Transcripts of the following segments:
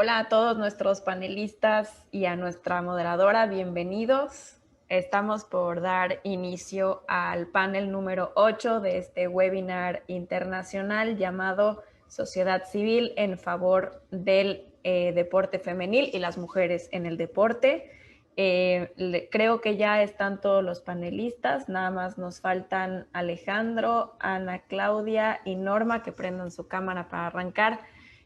Hola a todos nuestros panelistas y a nuestra moderadora, bienvenidos. Estamos por dar inicio al panel número 8 de este webinar internacional llamado Sociedad Civil en favor del deporte femenil y las mujeres en el deporte. Creo que ya están todos los panelistas, nada más nos faltan Alejandro, Ana Claudia y Norma que prendan su cámara para arrancar.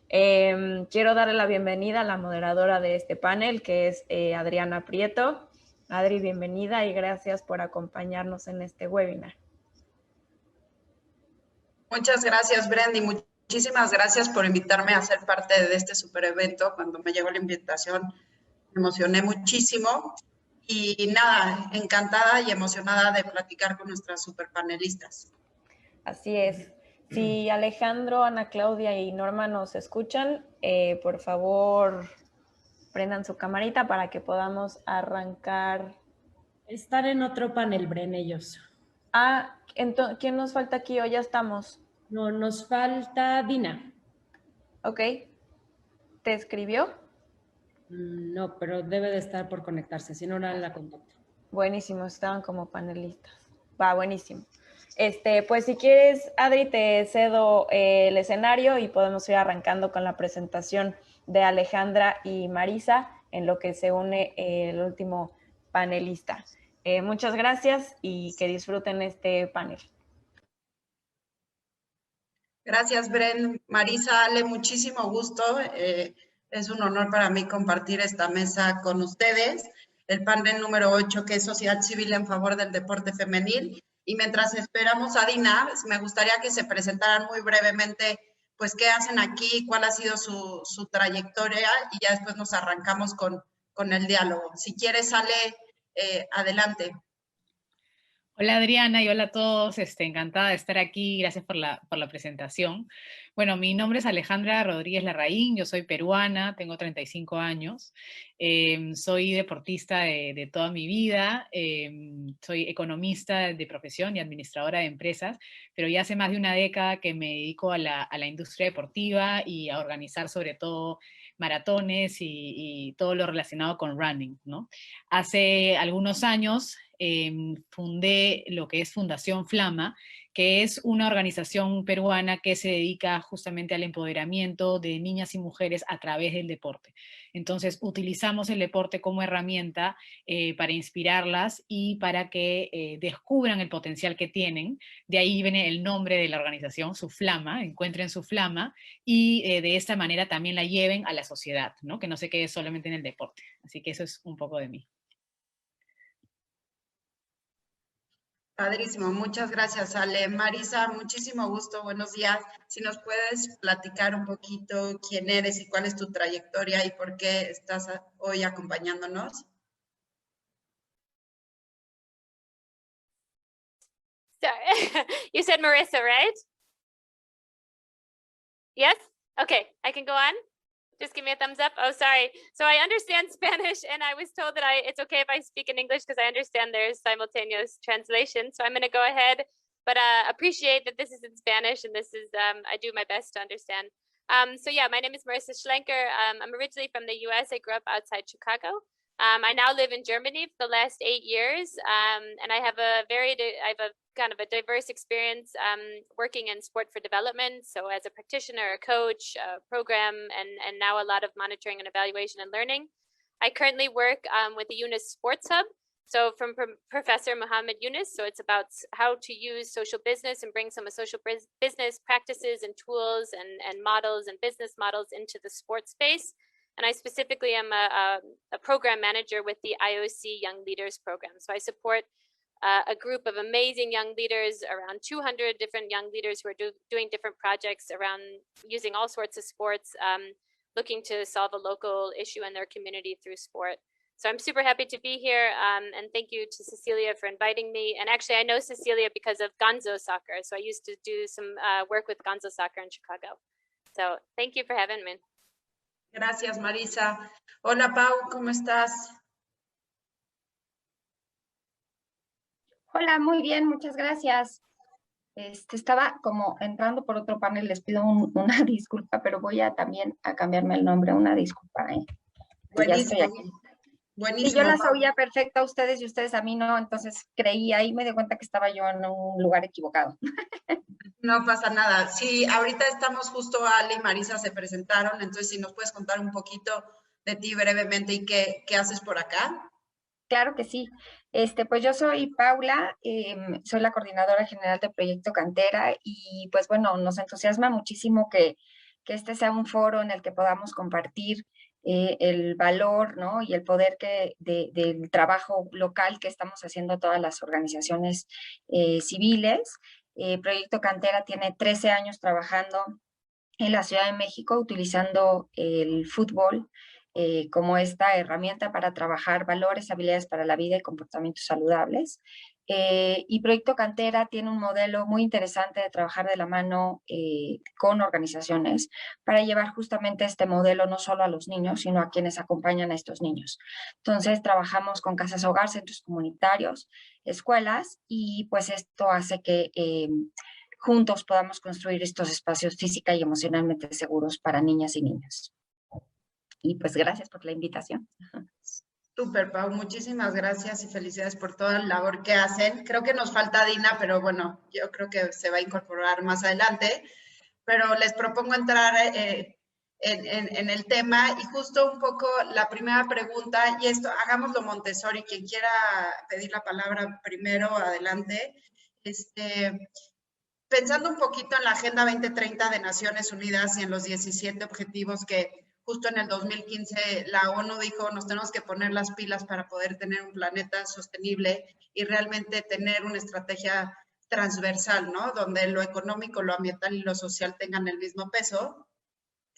Quiero darle la bienvenida a la moderadora de este panel, que es Adriana Prieto. Adri, bienvenida y gracias por acompañarnos en este webinar. Muchas gracias, Brendy. Muchísimas gracias por invitarme a ser parte de este super evento. Cuando me llegó la invitación, me emocioné muchísimo. Y nada, encantada y emocionada de platicar con nuestras super panelistas. Así es. Si Alejandro, Ana Claudia y Norma nos escuchan, por favor, prendan su camarita para que podamos arrancar. Están en otro panel, Bren, ellos. Ah, entonces, ¿quién nos falta aquí o ya estamos? No, nos falta Dina. Ok. ¿Te escribió? No, pero debe de estar por conectarse, si no, no la contacto. Buenísimo, estaban como panelistas. Va, buenísimo. Pues si quieres, Adri, te cedo el escenario y podemos ir arrancando con la presentación de Alejandra y Marisa, en lo que se une el último panelista. Muchas gracias y que disfruten este panel. Gracias, Bren. Marisa, Ale, muchísimo gusto. Es un honor para mí compartir esta mesa con ustedes. El panel número 8, que es Sociedad Civil en favor del deporte femenil. Y mientras esperamos a Dina, me gustaría que se presentaran muy brevemente, pues, qué hacen aquí, cuál ha sido su trayectoria, y ya después nos arrancamos con el diálogo. Si quieres, Ale, adelante. Hola Adriana y hola a todos, encantada de estar aquí, gracias por la presentación. Bueno, mi nombre es Alejandra Rodríguez Larraín, yo soy peruana, tengo 35 años, soy deportista de toda mi vida, soy economista de profesión y administradora de empresas, pero ya hace más de una década que me dedico a la industria deportiva y a organizar sobre todo maratones y todo lo relacionado con running, ¿no? Hace algunos años fundé lo que es Fundación Flama, que es una organización peruana que se dedica justamente al empoderamiento de niñas y mujeres a través del deporte. Entonces, utilizamos el deporte como herramienta para inspirarlas y para que descubran el potencial que tienen. De ahí viene el nombre de la organización, su flama, encuentren su flama y de esta manera también la lleven a la sociedad, ¿no? Que no se quede solamente en el deporte. Así que eso es un poco de mí. Padrísimo, muchas gracias, Ale. Marisa, muchísimo gusto, buenos días. Si nos puedes platicar un poquito quién eres y cuál es tu trayectoria y por qué estás hoy acompañándonos. Sorry, you said Marissa, right? Yes? Okay, I can go on? Just give me a thumbs up. Oh, sorry. So I understand Spanish, and I was told that it's okay if I speak in English because I understand there's simultaneous translation. So I'm going to go ahead, but appreciate that this is in Spanish, and this is, I do my best to understand. So yeah, my name is Marissa Schlenker. I'm originally from the US. I grew up outside Chicago. I now live in Germany for the last 8 years, and I have a kind of a diverse experience working in sport for development. So as a practitioner, a coach, a program, and now a lot of monitoring and evaluation and learning. I currently work with the Yunus Sports Hub. So from Professor Muhammad Yunus. So it's about how to use social business and bring some of social business practices and tools and models and business models into the sports space. And I specifically am a program manager with the IOC Young Leaders Program. So I support a group of amazing young leaders, around 200 different young leaders who are doing different projects around using all sorts of sports, looking to solve a local issue in their community through sport. So I'm super happy to be here, and thank you to Cecilia for inviting me. And actually, I know Cecilia because of Gonzo Soccer. So I used to do some work with Gonzo Soccer in Chicago. So thank you for having me. Gracias, Marisa. Hola, Pau, ¿cómo estás? Hola, muy bien, muchas gracias. Estaba como entrando por otro panel, les pido una disculpa, pero voy a también a cambiarme el nombre, una disculpa, que ya estoy Buenísimo, aquí. Sí, yo buenísimo, las Pau. oía perfecto a ustedes y ustedes a mí no, entonces creí ahí, me di cuenta que estaba yo en un lugar equivocado. No pasa nada. Sí, ahorita estamos justo, Ale y Marisa se presentaron, entonces si nos puedes contar un poquito de ti brevemente y qué haces por acá. Claro que sí. Pues yo soy Paula, soy la coordinadora general de Proyecto Cantera y pues bueno, nos entusiasma muchísimo que este sea un foro en el que podamos compartir el valor, ¿no? Y el poder del trabajo local que estamos haciendo todas las organizaciones civiles. Proyecto Cantera tiene 13 años trabajando en la Ciudad de México utilizando el fútbol como esta herramienta para trabajar valores, habilidades para la vida y comportamientos saludables. Y Proyecto Cantera tiene un modelo muy interesante de trabajar de la mano con organizaciones para llevar justamente este modelo no solo a los niños, sino a quienes acompañan a estos niños. Entonces, trabajamos con casas hogar, centros comunitarios, escuelas, y pues esto hace que juntos podamos construir estos espacios física y emocionalmente seguros para niñas y niños. Y pues gracias por la invitación. Súper, Pau, muchísimas gracias y felicidades por toda la labor que hacen. Creo que nos falta Dina, pero bueno, yo creo que se va a incorporar más adelante. Pero les propongo entrar en el tema y justo un poco la primera pregunta, y esto, hagámoslo Montessori, quien quiera pedir la palabra primero, adelante. Pensando un poquito en la Agenda 2030 de Naciones Unidas y en los 17 objetivos que justo en el 2015 la ONU dijo, nos tenemos que poner las pilas para poder tener un planeta sostenible y realmente tener una estrategia transversal, ¿no? Donde lo económico, lo ambiental y lo social tengan el mismo peso.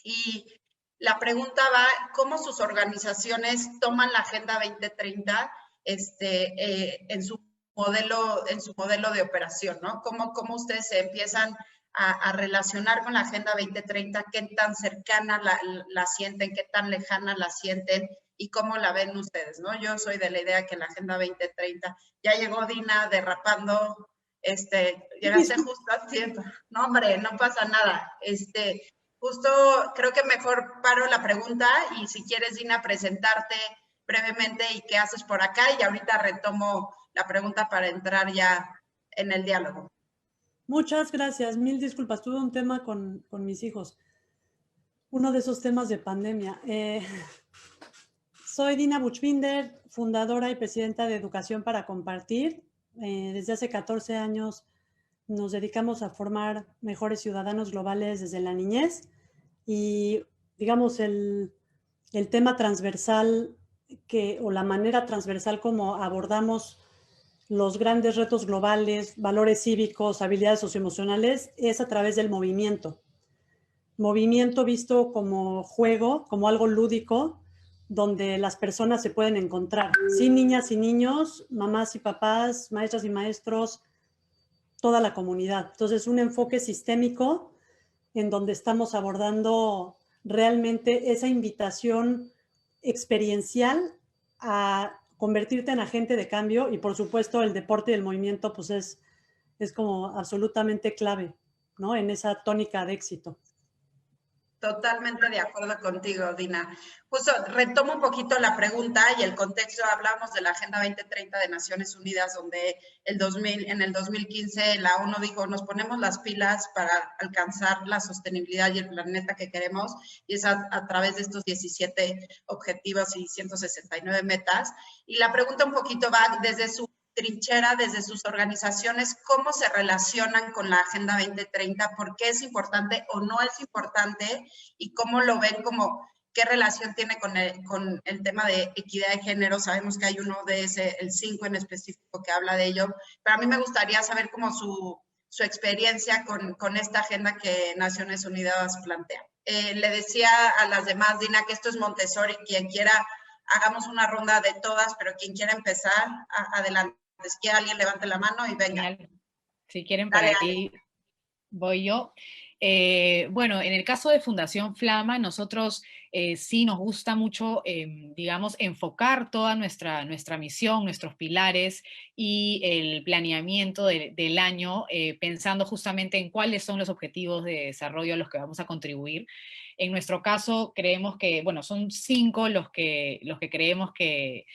Y la pregunta va, ¿cómo sus organizaciones toman la Agenda 2030 en su modelo de operación, ¿no? ¿Cómo ustedes se empiezan a relacionar con la Agenda 2030? ¿Qué tan cercana la sienten? ¿Qué tan lejana la sienten? ¿Y cómo la ven ustedes, no? Yo soy de la idea que la Agenda 2030, ya llegó Dina derrapando, llegaste justo a tiempo. No, hombre, no pasa nada. Justo creo que mejor paro la pregunta y si quieres, Dina, presentarte brevemente y qué haces por acá y ahorita retomo la pregunta para entrar ya en el diálogo. Muchas gracias, mil disculpas. Tuve un tema con mis hijos, uno de esos temas de pandemia. Soy Dina Buchbinder, fundadora y presidenta de Educación para Compartir. Desde hace 14 años nos dedicamos a formar mejores ciudadanos globales desde la niñez y, digamos, el tema transversal o la manera transversal como abordamos los grandes retos globales, valores cívicos, habilidades socioemocionales, es a través del movimiento. Movimiento visto como juego, como algo lúdico, donde las personas se pueden encontrar. Sí, niñas y niños, mamás y papás, maestras y maestros, toda la comunidad. Entonces, un enfoque sistémico en donde estamos abordando realmente esa invitación experiencial a convertirte en agente de cambio y, por supuesto, el deporte y el movimiento pues es como absolutamente clave, ¿no? En esa tónica de éxito. Totalmente de acuerdo contigo, Dina. Justo retomo un poquito la pregunta y el contexto. Hablamos de la Agenda 2030 de Naciones Unidas, donde en el 2015 la ONU dijo, nos ponemos las pilas para alcanzar la sostenibilidad y el planeta que queremos, y es a través de estos 17 objetivos y 169 metas. Y la pregunta un poquito va desde su trinchera, desde sus organizaciones, cómo se relacionan con la Agenda 2030, por qué es importante o no es importante y cómo lo ven, como qué relación tiene con el tema de equidad de género. Sabemos que hay uno de ese, el 5 en específico, que habla de ello, pero a mí me gustaría saber cómo su experiencia con esta agenda que Naciones Unidas plantea. Le decía a las demás, Dina, que esto es Montessori, quien quiera, hagamos una ronda de todas, pero quien quiera empezar, adelante. Es que alguien levante la mano y venga. Si quieren, por ahí voy yo. Bueno, en el caso de Fundación Flama, nosotros sí nos gusta mucho, digamos, enfocar toda nuestra misión, nuestros pilares y el planeamiento del año, pensando justamente en cuáles son los objetivos de desarrollo a los que vamos a contribuir. En nuestro caso, creemos que, bueno, son 5 los que creemos que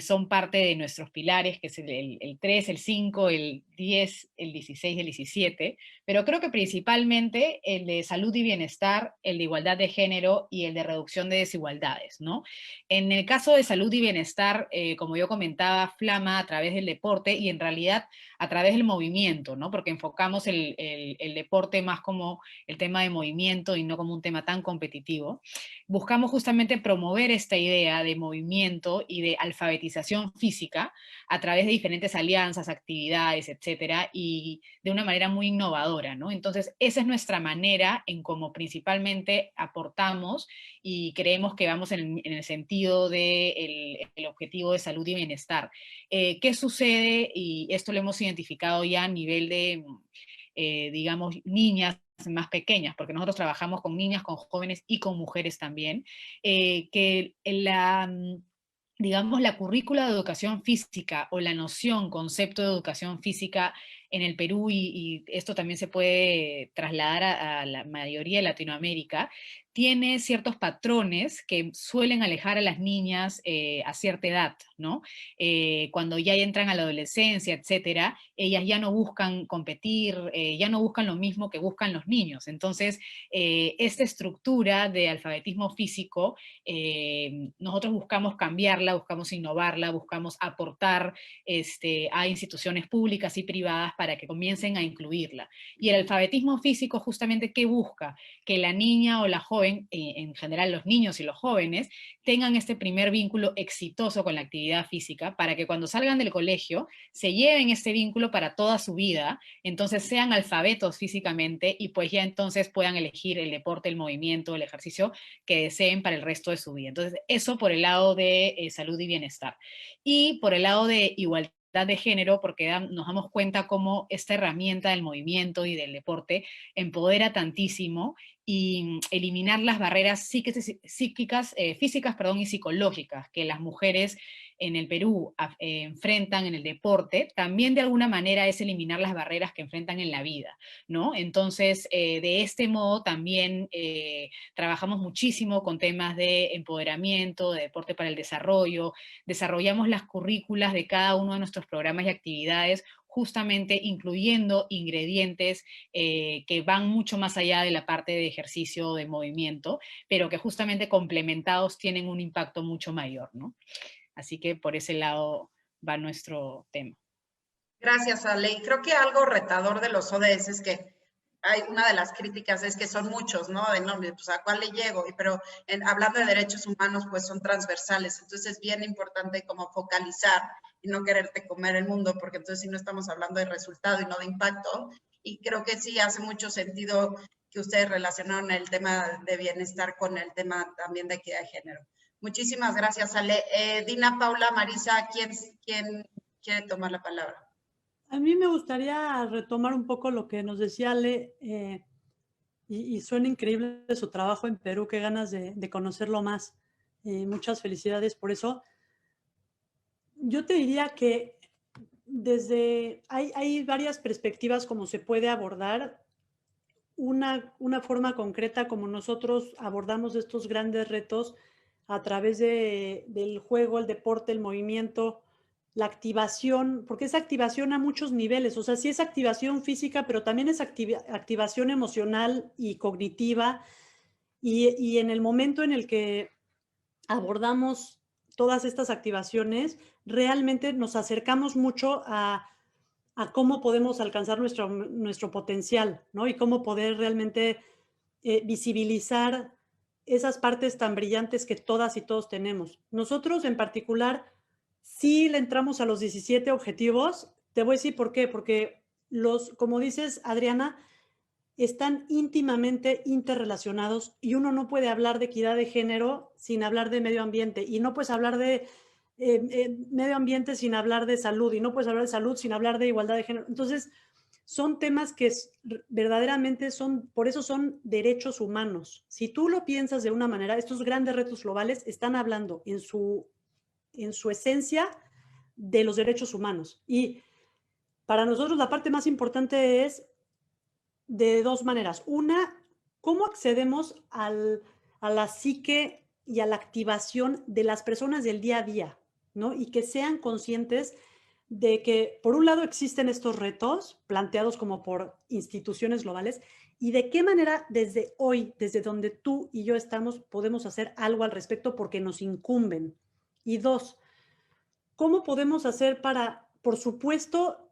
son parte de nuestros pilares, que es el 3, el 5, el 10, el 16 y el 17, pero creo que principalmente el de salud y bienestar, el de igualdad de género y el de reducción de desigualdades, ¿no? En el caso de salud y bienestar, como yo comentaba, Flama a través del deporte y en realidad a través del movimiento, ¿no? Porque enfocamos el deporte más como el tema de movimiento y no como un tema tan competitivo. Buscamos justamente promover esta idea de movimiento y de alfabetización física a través de diferentes alianzas, actividades, etcétera, y de una manera muy innovadora, ¿no? Entonces, esa es nuestra manera en cómo principalmente aportamos y creemos que vamos en el sentido del el objetivo de salud y bienestar. ¿Qué sucede? Y esto lo hemos identificado ya a nivel de, digamos, niñas más pequeñas, porque nosotros trabajamos con niñas, con jóvenes y con mujeres también, que digamos, la currícula de educación física o la noción, concepto de educación física en el Perú, y esto también se puede trasladar a la mayoría de Latinoamérica, tiene ciertos patrones que suelen alejar a las niñas a cierta edad, ¿no? Cuando ya entran a la adolescencia, etcétera, ellas ya no buscan competir, ya no buscan lo mismo que buscan los niños. Entonces, esta estructura de alfabetismo físico, nosotros buscamos cambiarla, buscamos innovarla, buscamos aportar a instituciones públicas y privadas para que comiencen a incluirla. Y el alfabetismo físico justamente, ¿qué busca? Que la niña o la joven, en general los niños y los jóvenes, tengan este primer vínculo exitoso con la actividad física para que cuando salgan del colegio se lleven este vínculo para toda su vida, entonces sean alfabetos físicamente y pues ya entonces puedan elegir el deporte, el movimiento, el ejercicio que deseen para el resto de su vida. Entonces, eso por el lado de salud y bienestar. Y por el lado de igualdad de género, porque nos damos cuenta cómo esta herramienta del movimiento y del deporte empodera tantísimo y eliminar las barreras psíquicas, físicas, perdón, y psicológicas que las mujeres en el Perú enfrentan en el deporte, también de alguna manera es eliminar las barreras que enfrentan en la vida, ¿no? Entonces, de este modo también trabajamos muchísimo con temas de empoderamiento, de deporte para el desarrollo, desarrollamos las currículas de cada uno de nuestros programas y actividades, justamente incluyendo ingredientes que van mucho más allá de la parte de ejercicio o de movimiento, pero que justamente complementados tienen un impacto mucho mayor, ¿no? Así que por ese lado va nuestro tema. Gracias, Ale. Y creo que algo retador de los ODS es que hay una de las críticas es que son muchos, ¿no? De nombre, pues a cuál le llego, pero hablando de derechos humanos, pues son transversales. Entonces es bien importante como focalizar y no quererte comer el mundo, porque entonces si no estamos hablando de resultado y no de impacto. Y creo que sí hace mucho sentido que ustedes relacionaron el tema de bienestar con el tema también de equidad de género. Muchísimas gracias, Ale. Dina, Paula, Marisa, ¿quién quiere tomar la palabra? A mí me gustaría retomar un poco lo que nos decía Ale, y suena increíble su trabajo en Perú, qué ganas de conocerlo más. Muchas felicidades por eso. Yo te diría que hay varias perspectivas como se puede abordar. Una forma concreta como nosotros abordamos estos grandes retos a través del juego, el deporte, el movimiento, la activación, porque es activación a muchos niveles, o sea, sí es activación física, pero también es activación emocional y cognitiva, y en el momento en el que abordamos todas estas activaciones, realmente nos acercamos mucho a cómo podemos alcanzar nuestro potencial, ¿no? Y cómo poder realmente visibilizar esas partes tan brillantes que todas y todos tenemos. Nosotros en particular, sí le entramos a los 17 objetivos. Te voy a decir por qué, porque como dices, Adriana, están íntimamente interrelacionados y uno no puede hablar de equidad de género sin hablar de medio ambiente, y no puedes hablar de medio ambiente sin hablar de salud, y no puedes hablar de salud sin hablar de igualdad de género. Entonces, son temas que verdaderamente por eso son derechos humanos. Si tú lo piensas de una manera, estos grandes retos globales están hablando en su esencia de los derechos humanos. Y para nosotros la parte más importante es de dos maneras. Una, ¿cómo accedemos a la psique y a la activación de las personas del día a día, ¿no? Y que sean conscientes de que, por un lado, existen estos retos planteados como por instituciones globales y de qué manera desde hoy, desde donde tú y yo estamos, podemos hacer algo al respecto porque nos incumben. Y dos, ¿cómo podemos hacer para, por supuesto,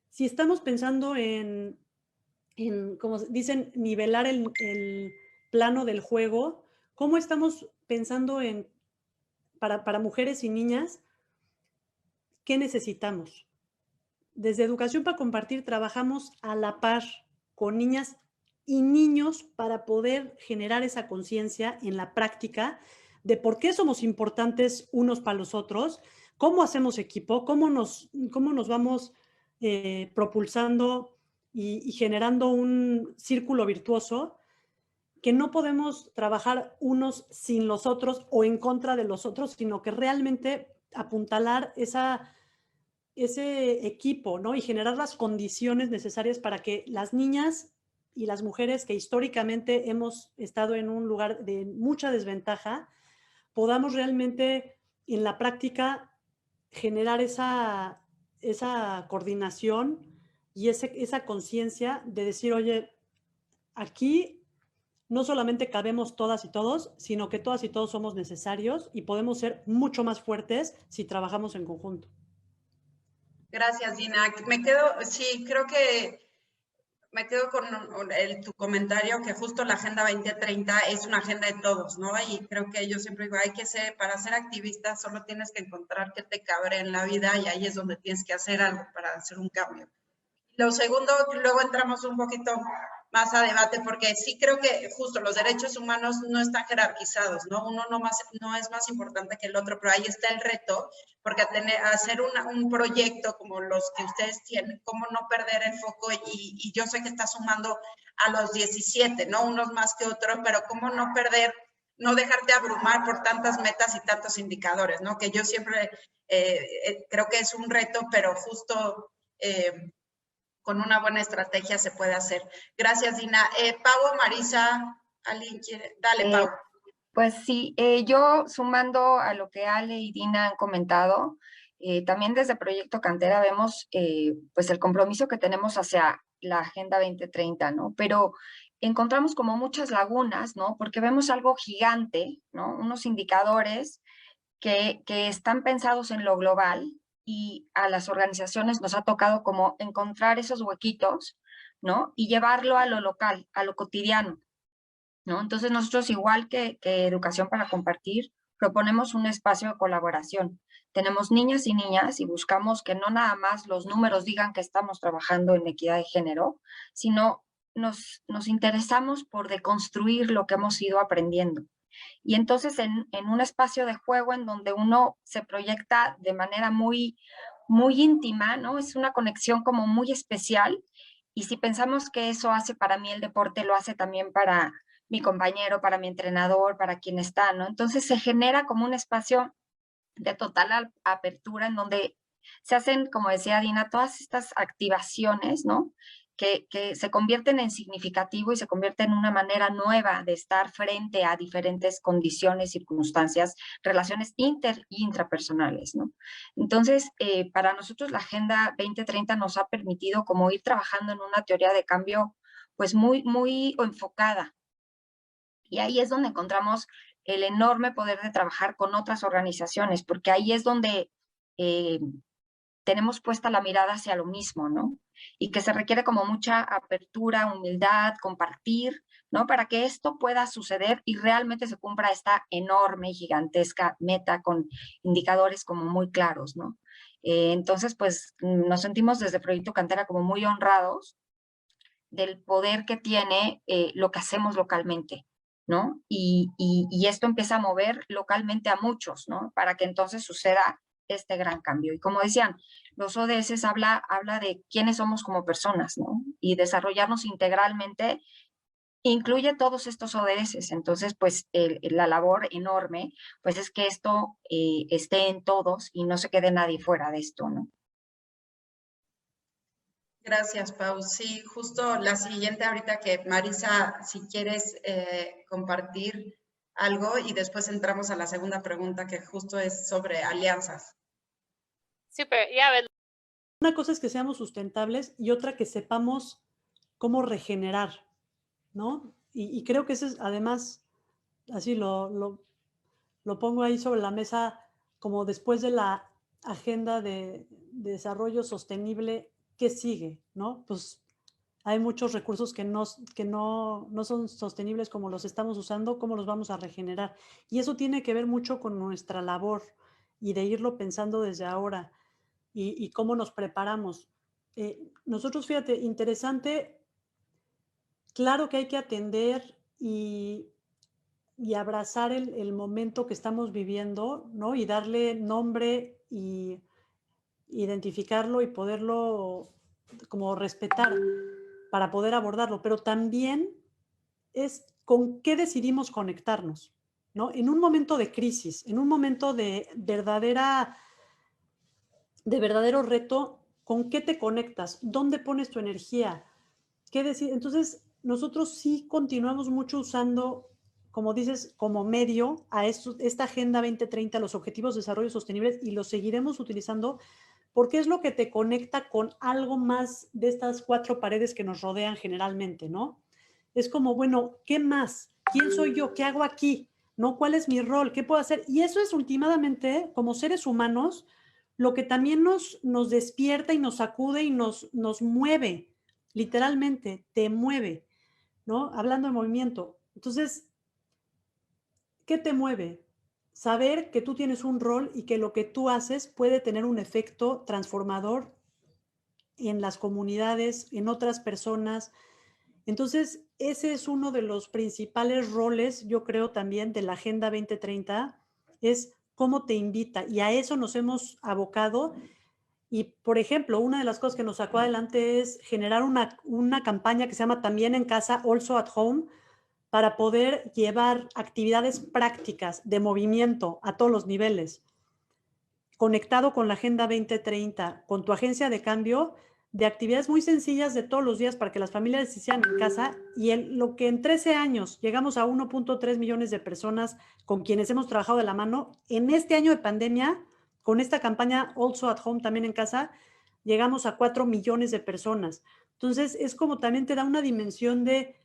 si estamos pensando en como dicen, nivelar el plano del juego, cómo estamos pensando para mujeres y niñas, qué necesitamos? Desde Educación para Compartir trabajamos a la par con niñas y niños para poder generar esa conciencia en la práctica de por qué somos importantes unos para los otros, cómo hacemos equipo, cómo nos vamos propulsando y generando un círculo virtuoso, que no podemos trabajar unos sin los otros o en contra de los otros, sino que realmente apuntalar ese equipo, ¿no? Y generar las condiciones necesarias para que las niñas y las mujeres que históricamente hemos estado en un lugar de mucha desventaja, podamos realmente en la práctica generar esa coordinación y esa conciencia de decir, oye, aquí no solamente cabemos todas y todos, sino que todas y todos somos necesarios y podemos ser mucho más fuertes si trabajamos en conjunto. Gracias, Dina. Creo que me quedo con tu comentario que justo la Agenda 2030 es una agenda de todos, ¿no? Y creo que yo siempre digo, para ser activista solo tienes que encontrar qué te cabre en la vida y ahí es donde tienes que hacer algo para hacer un cambio. Lo segundo, luego entramos un poquito más a debate, porque sí creo que justo los derechos humanos no están jerarquizados, ¿no? Uno no es más importante que el otro, pero ahí está el reto, porque hacer un proyecto como los que ustedes tienen, cómo no perder el foco, y yo sé que está sumando a los 17, ¿no? Unos más que otros, pero cómo no dejarte abrumar por tantas metas y tantos indicadores, ¿no? Que yo siempre creo que es un reto, pero justo con una buena estrategia se puede hacer. Gracias, Dina. Pau, Marisa, ¿alguien quiere? Dale, Pau. Pues sí, yo sumando a lo que Ale y Dina han comentado, también desde Proyecto Cantera vemos pues el compromiso que tenemos hacia la Agenda 2030, ¿no? Pero encontramos como muchas lagunas, ¿no? Porque vemos algo gigante, ¿no? Unos indicadores que están pensados en lo global, y a las organizaciones nos ha tocado como encontrar esos huequitos, ¿no? Y llevarlo a lo local, a lo cotidiano, ¿no? Entonces nosotros, igual que Educación para Compartir, proponemos un espacio de colaboración. Tenemos niñas y niñas y buscamos que no nada más los números digan que estamos trabajando en equidad de género, sino nos interesamos por deconstruir lo que hemos ido aprendiendo. Y entonces en un espacio de juego en donde uno se proyecta de manera muy, muy íntima, ¿no? Es una conexión como muy especial. Y si pensamos que eso hace para mí el deporte, lo hace también para mi compañero, para mi entrenador, para quien está, ¿no? Entonces se genera como un espacio de total apertura en donde se hacen, como decía Dina, todas estas activaciones, ¿no? Que se convierten en significativo y se convierten en una manera nueva de estar frente a diferentes condiciones, circunstancias, relaciones inter y intrapersonales, ¿no? Entonces, para nosotros la Agenda 2030 nos ha permitido como ir trabajando en una teoría de cambio pues muy, muy enfocada. Y ahí es donde encontramos el enorme poder de trabajar con otras organizaciones, porque ahí es donde tenemos puesta la mirada hacia lo mismo, ¿no? Y que se requiere como mucha apertura, humildad, compartir, ¿no? Para que esto pueda suceder y realmente se cumpla esta enorme y gigantesca meta con indicadores como muy claros, ¿no? Entonces, pues nos sentimos desde Proyecto Cantera como muy honrados del poder que tiene lo que hacemos localmente, ¿no? Y esto empieza a mover localmente a muchos, ¿no? Para que entonces suceda este gran cambio. Y como decían, los ODS habla de quiénes somos como personas, ¿no? Y desarrollarnos integralmente incluye todos estos ODS. Entonces, pues la labor enorme, pues es que esto esté en todos y no se quede nadie fuera de esto, ¿no? Gracias, Pau. Sí, justo la siguiente ahorita que Marisa, si quieres compartir algo y después entramos a la segunda pregunta que justo es sobre alianzas. Super. Yeah, I would Una cosa es que seamos sustentables y otra que sepamos cómo regenerar, ¿no? Y creo que eso es, además, así lo pongo ahí sobre la mesa, como después de la agenda de desarrollo sostenible, ¿qué sigue? ¿No? Pues hay muchos recursos que no son sostenibles como los estamos usando, ¿cómo los vamos a regenerar? Y eso tiene que ver mucho con nuestra labor y de irlo pensando desde ahora y cómo nos preparamos. Nosotros, fíjate, interesante, claro que hay que atender y abrazar el momento que estamos viviendo, ¿no? Y darle nombre y identificarlo y poderlo como respetar para poder abordarlo, pero también es con qué decidimos conectarnos, ¿no? En un momento de crisis, en un momento de verdadero reto, ¿con qué te conectas? ¿Dónde pones tu energía? Entonces, nosotros sí continuamos mucho usando, como dices, como medio a esta Agenda 2030, los Objetivos de Desarrollo Sostenible, y los seguiremos utilizando porque es lo que te conecta con algo más de estas 4 paredes que nos rodean generalmente, ¿no? Es como, bueno, ¿qué más? ¿Quién soy yo? ¿Qué hago aquí? ¿No? ¿Cuál es mi rol? ¿Qué puedo hacer? Y eso es últimamente, como seres humanos, lo que también nos despierta y nos sacude y nos mueve, literalmente, te mueve, ¿no? Hablando de movimiento. Entonces, ¿qué te mueve? Saber que tú tienes un rol y que lo que tú haces puede tener un efecto transformador en las comunidades, en otras personas. Entonces, ese es uno de los principales roles, yo creo, también de la Agenda 2030, es cómo te invita. Y a eso nos hemos abocado. Y, por ejemplo, una de las cosas que nos sacó adelante es generar una campaña que se llama También en Casa, Also at Home, para poder llevar actividades prácticas de movimiento a todos los niveles, conectado con la Agenda 2030, con tu agencia de cambio, de actividades muy sencillas de todos los días para que las familias se hicieran en casa, y lo que en 13 años llegamos a 1.3 millones de personas con quienes hemos trabajado de la mano, en este año de pandemia, con esta campaña Also at Home, También en Casa, llegamos a 4 millones de personas. Entonces, es como también te da una dimensión de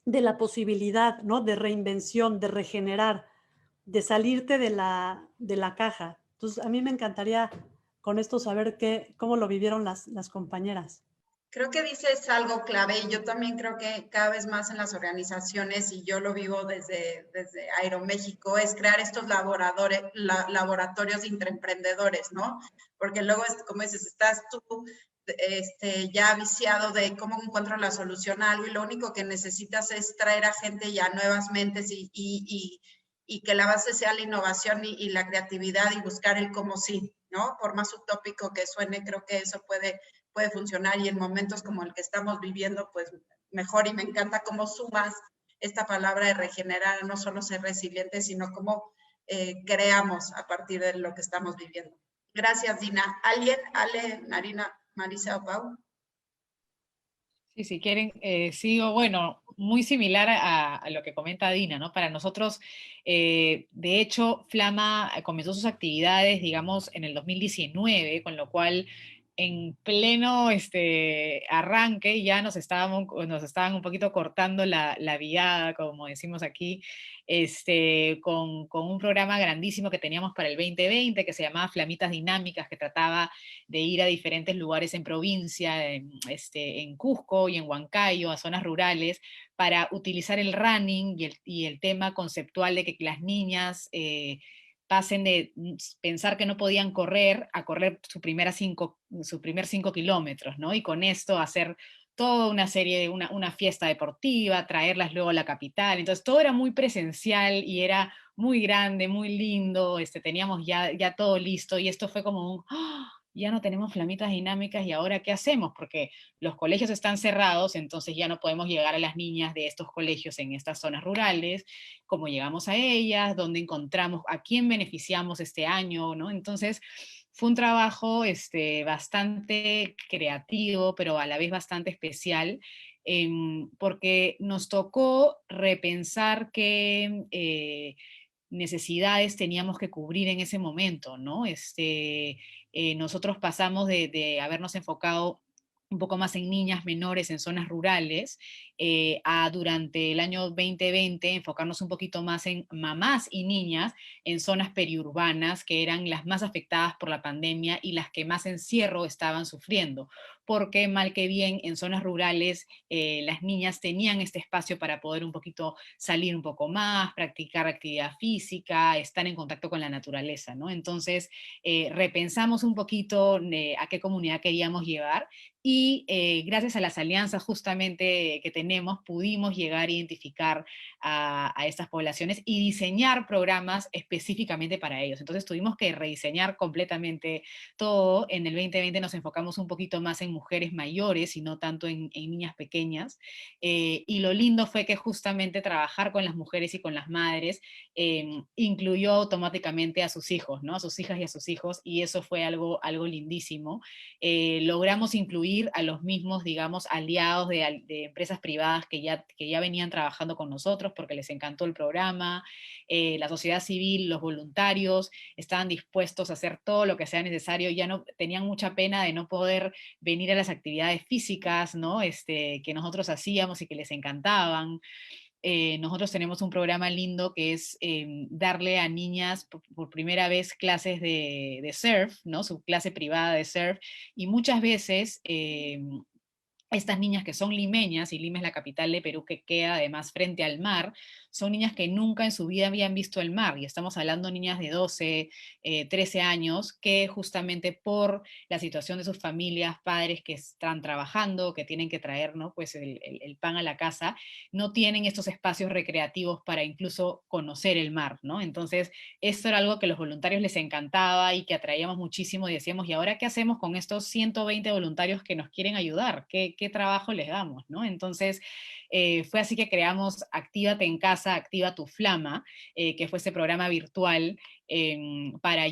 la posibilidad, ¿no? De reinvención, de regenerar, de salirte de la caja. Entonces, a mí me encantaría con esto saber cómo lo vivieron las compañeras. Creo que dices algo clave y yo también creo que cada vez más en las organizaciones, y yo lo vivo desde Aeroméxico, es crear estos laboratorios intraemprendedores, ¿no? Porque luego, como dices, estás tú ya viciado de cómo encuentro la solución a algo y lo único que necesitas es traer a gente y a nuevas mentes y que la base sea la innovación y la creatividad y buscar el cómo sí, ¿no? Por más utópico que suene, creo que eso puede funcionar, y en momentos como el que estamos viviendo, pues mejor. Y me encanta cómo sumas esta palabra de regenerar, no solo ser resiliente, sino cómo creamos a partir de lo que estamos viviendo. Gracias, Dina. ¿Alguien? Ale, Marisa o Pau. Sí, si quieren, sigo, bueno, muy similar a lo que comenta Dina, ¿no? Para nosotros, de hecho, Flama comenzó sus actividades, digamos, en el 2019, con lo cual en pleno arranque ya nos estaban un poquito cortando la viada, como decimos aquí, con un programa grandísimo que teníamos para el 2020 que se llamaba Flamitas Dinámicas, que trataba de ir a diferentes lugares en provincia, en Cusco y en Huancayo, a zonas rurales, para utilizar el running y el tema conceptual de que las niñas pasen de pensar que no podían correr a correr su primer 5 kilómetros, ¿no? Y con esto hacer toda una serie, una fiesta deportiva, traerlas luego a la capital. Entonces todo era muy presencial y era muy grande, muy lindo, teníamos ya todo listo, y esto fue como un, ¡ah! Ya no tenemos flamitas dinámicas, ¿y ahora qué hacemos? Porque los colegios están cerrados, entonces ya no podemos llegar a las niñas de estos colegios en estas zonas rurales, cómo llegamos a ellas, dónde encontramos, a quién beneficiamos este año, ¿no? Entonces, fue un trabajo bastante creativo, pero a la vez bastante especial, porque nos tocó repensar qué necesidades teníamos que cubrir en ese momento, ¿no? Nosotros pasamos de habernos enfocado un poco más en niñas menores en zonas rurales, a durante el año 2020 enfocarnos un poquito más en mamás y niñas en zonas periurbanas, que eran las más afectadas por la pandemia y las que más encierro estaban sufriendo, porque mal que bien en zonas rurales las niñas tenían este espacio para poder un poquito salir un poco más, practicar actividad física, estar en contacto con la naturaleza, ¿no? Entonces, repensamos un poquito a qué comunidad queríamos llevar, y gracias a las alianzas justamente que tenemos, pudimos llegar a identificar a estas poblaciones y diseñar programas específicamente para ellos. Entonces tuvimos que rediseñar completamente todo. En el 2020 nos enfocamos un poquito más en mujeres mayores y no tanto en niñas pequeñas. Y lo lindo fue que justamente trabajar con las mujeres y con las madres incluyó automáticamente a sus hijos, ¿no? A sus hijas y a sus hijos, y eso fue algo lindísimo. Logramos incluir a los mismos, digamos, aliados de empresas privadas que ya venían trabajando con nosotros porque les encantó el programa. La sociedad civil, los voluntarios estaban dispuestos a hacer todo lo que sea necesario, ya no tenían mucha pena de no poder venir a las actividades físicas, ¿no? Que nosotros hacíamos y que les encantaban. Nosotros tenemos un programa lindo que es darle a niñas por primera vez clases de surf, ¿no? Su clase privada de surf, y muchas veces estas niñas que son limeñas, y Lima es la capital de Perú que queda además frente al mar, son niñas que nunca en su vida habían visto el mar, y estamos hablando de niñas de 12, 13 años, que justamente por la situación de sus familias, padres que están trabajando, que tienen que traer, ¿no? Pues el pan a la casa, no tienen estos espacios recreativos para incluso conocer el mar, ¿no? Entonces, esto era algo que a los voluntarios les encantaba y que atraíamos muchísimo, y decíamos, ¿y ahora qué hacemos con estos 120 voluntarios que nos quieren ayudar? ¿Qué trabajo les damos, ¿no? Entonces, fue así que creamos Actívate en Casa, Activa tu Flama, que fue ese programa virtual para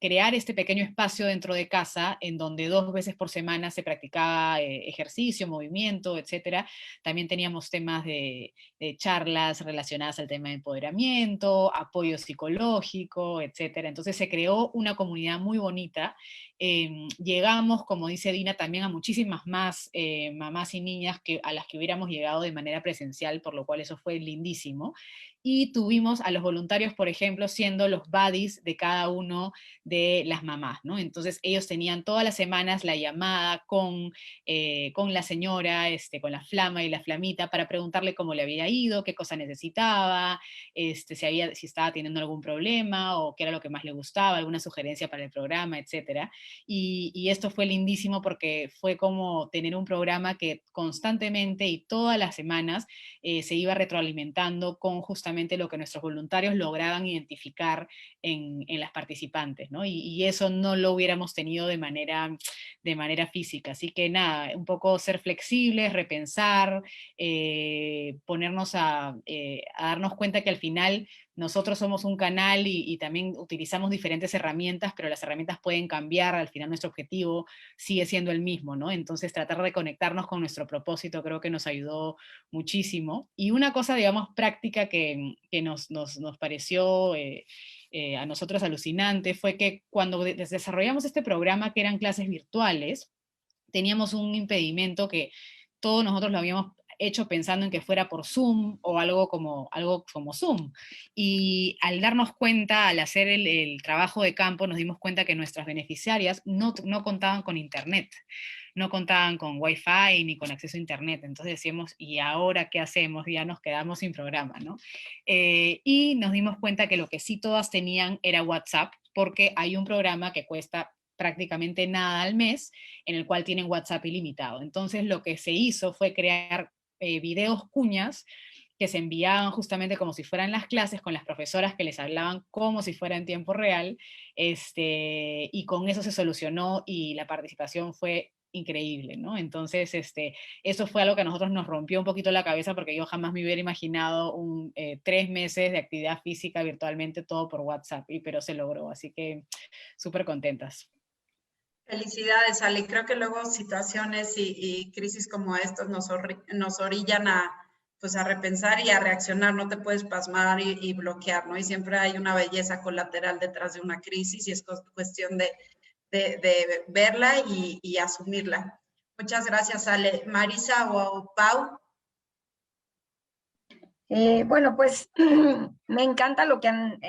crear este pequeño espacio dentro de casa en donde 2 veces por semana se practicaba ejercicio, movimiento, etcétera. También teníamos temas de charlas relacionadas al tema de empoderamiento, apoyo psicológico, etcétera. Entonces se creó una comunidad muy bonita. Llegamos, como dice Dina, también a muchísimas más mamás y niñas a las que hubiéramos llegado de manera presencial, por lo cual eso fue lindísimo. Y tuvimos a los voluntarios, por ejemplo, siendo los buddies de cada uno de las mamás, ¿no? Entonces ellos tenían todas las semanas la llamada con la señora, con la flama y la flamita, para preguntarle cómo le había ido, qué cosa necesitaba, si estaba teniendo algún problema o qué era lo que más le gustaba, alguna sugerencia para el programa, etcétera. Y esto fue lindísimo porque fue como tener un programa que constantemente y todas las semanas se iba retroalimentando con justamente lo que nuestros voluntarios lograban identificar en las participantes, ¿no? Y eso no lo hubiéramos tenido de manera física. Así que nada, un poco ser flexibles, repensar, ponernos a darnos cuenta que al final nosotros somos un canal y también utilizamos diferentes herramientas, pero las herramientas pueden cambiar, al final nuestro objetivo sigue siendo el mismo, ¿no? Entonces tratar de conectarnos con nuestro propósito creo que nos ayudó muchísimo. Y una cosa, digamos, práctica que nos pareció a nosotros alucinante fue que cuando desarrollamos este programa, que eran clases virtuales, teníamos un impedimento que todos nosotros lo habíamos hecho pensando en que fuera por Zoom o algo como Zoom. Y al darnos cuenta, al hacer el trabajo de campo, nos dimos cuenta que nuestras beneficiarias no contaban con internet, no contaban con Wi-Fi ni con acceso a internet. Entonces decíamos, ¿y ahora qué hacemos? Ya nos quedamos sin programa, ¿no? Y nos dimos cuenta que lo que sí todas tenían era WhatsApp, porque hay un programa que cuesta prácticamente nada al mes, en el cual tienen WhatsApp ilimitado. Entonces lo que se hizo fue crear videos cuñas que se enviaban justamente como si fueran las clases con las profesoras que les hablaban como si fuera en tiempo real, y con eso se solucionó y la participación fue increíble, ¿no? Entonces, eso fue algo que a nosotros nos rompió un poquito la cabeza porque yo jamás me hubiera imaginado 3 meses de actividad física virtualmente, todo por WhatsApp, pero se logró, así que súper contentas. Felicidades, Ale. Creo que luego situaciones y crisis como estos nos orillan pues a repensar y a reaccionar. No te puedes pasmar y bloquear, ¿no? Y siempre hay una belleza colateral detrás de una crisis y es cuestión de verla y asumirla. Muchas gracias, Ale. Marisa o Pau. Bueno, pues me encanta lo que han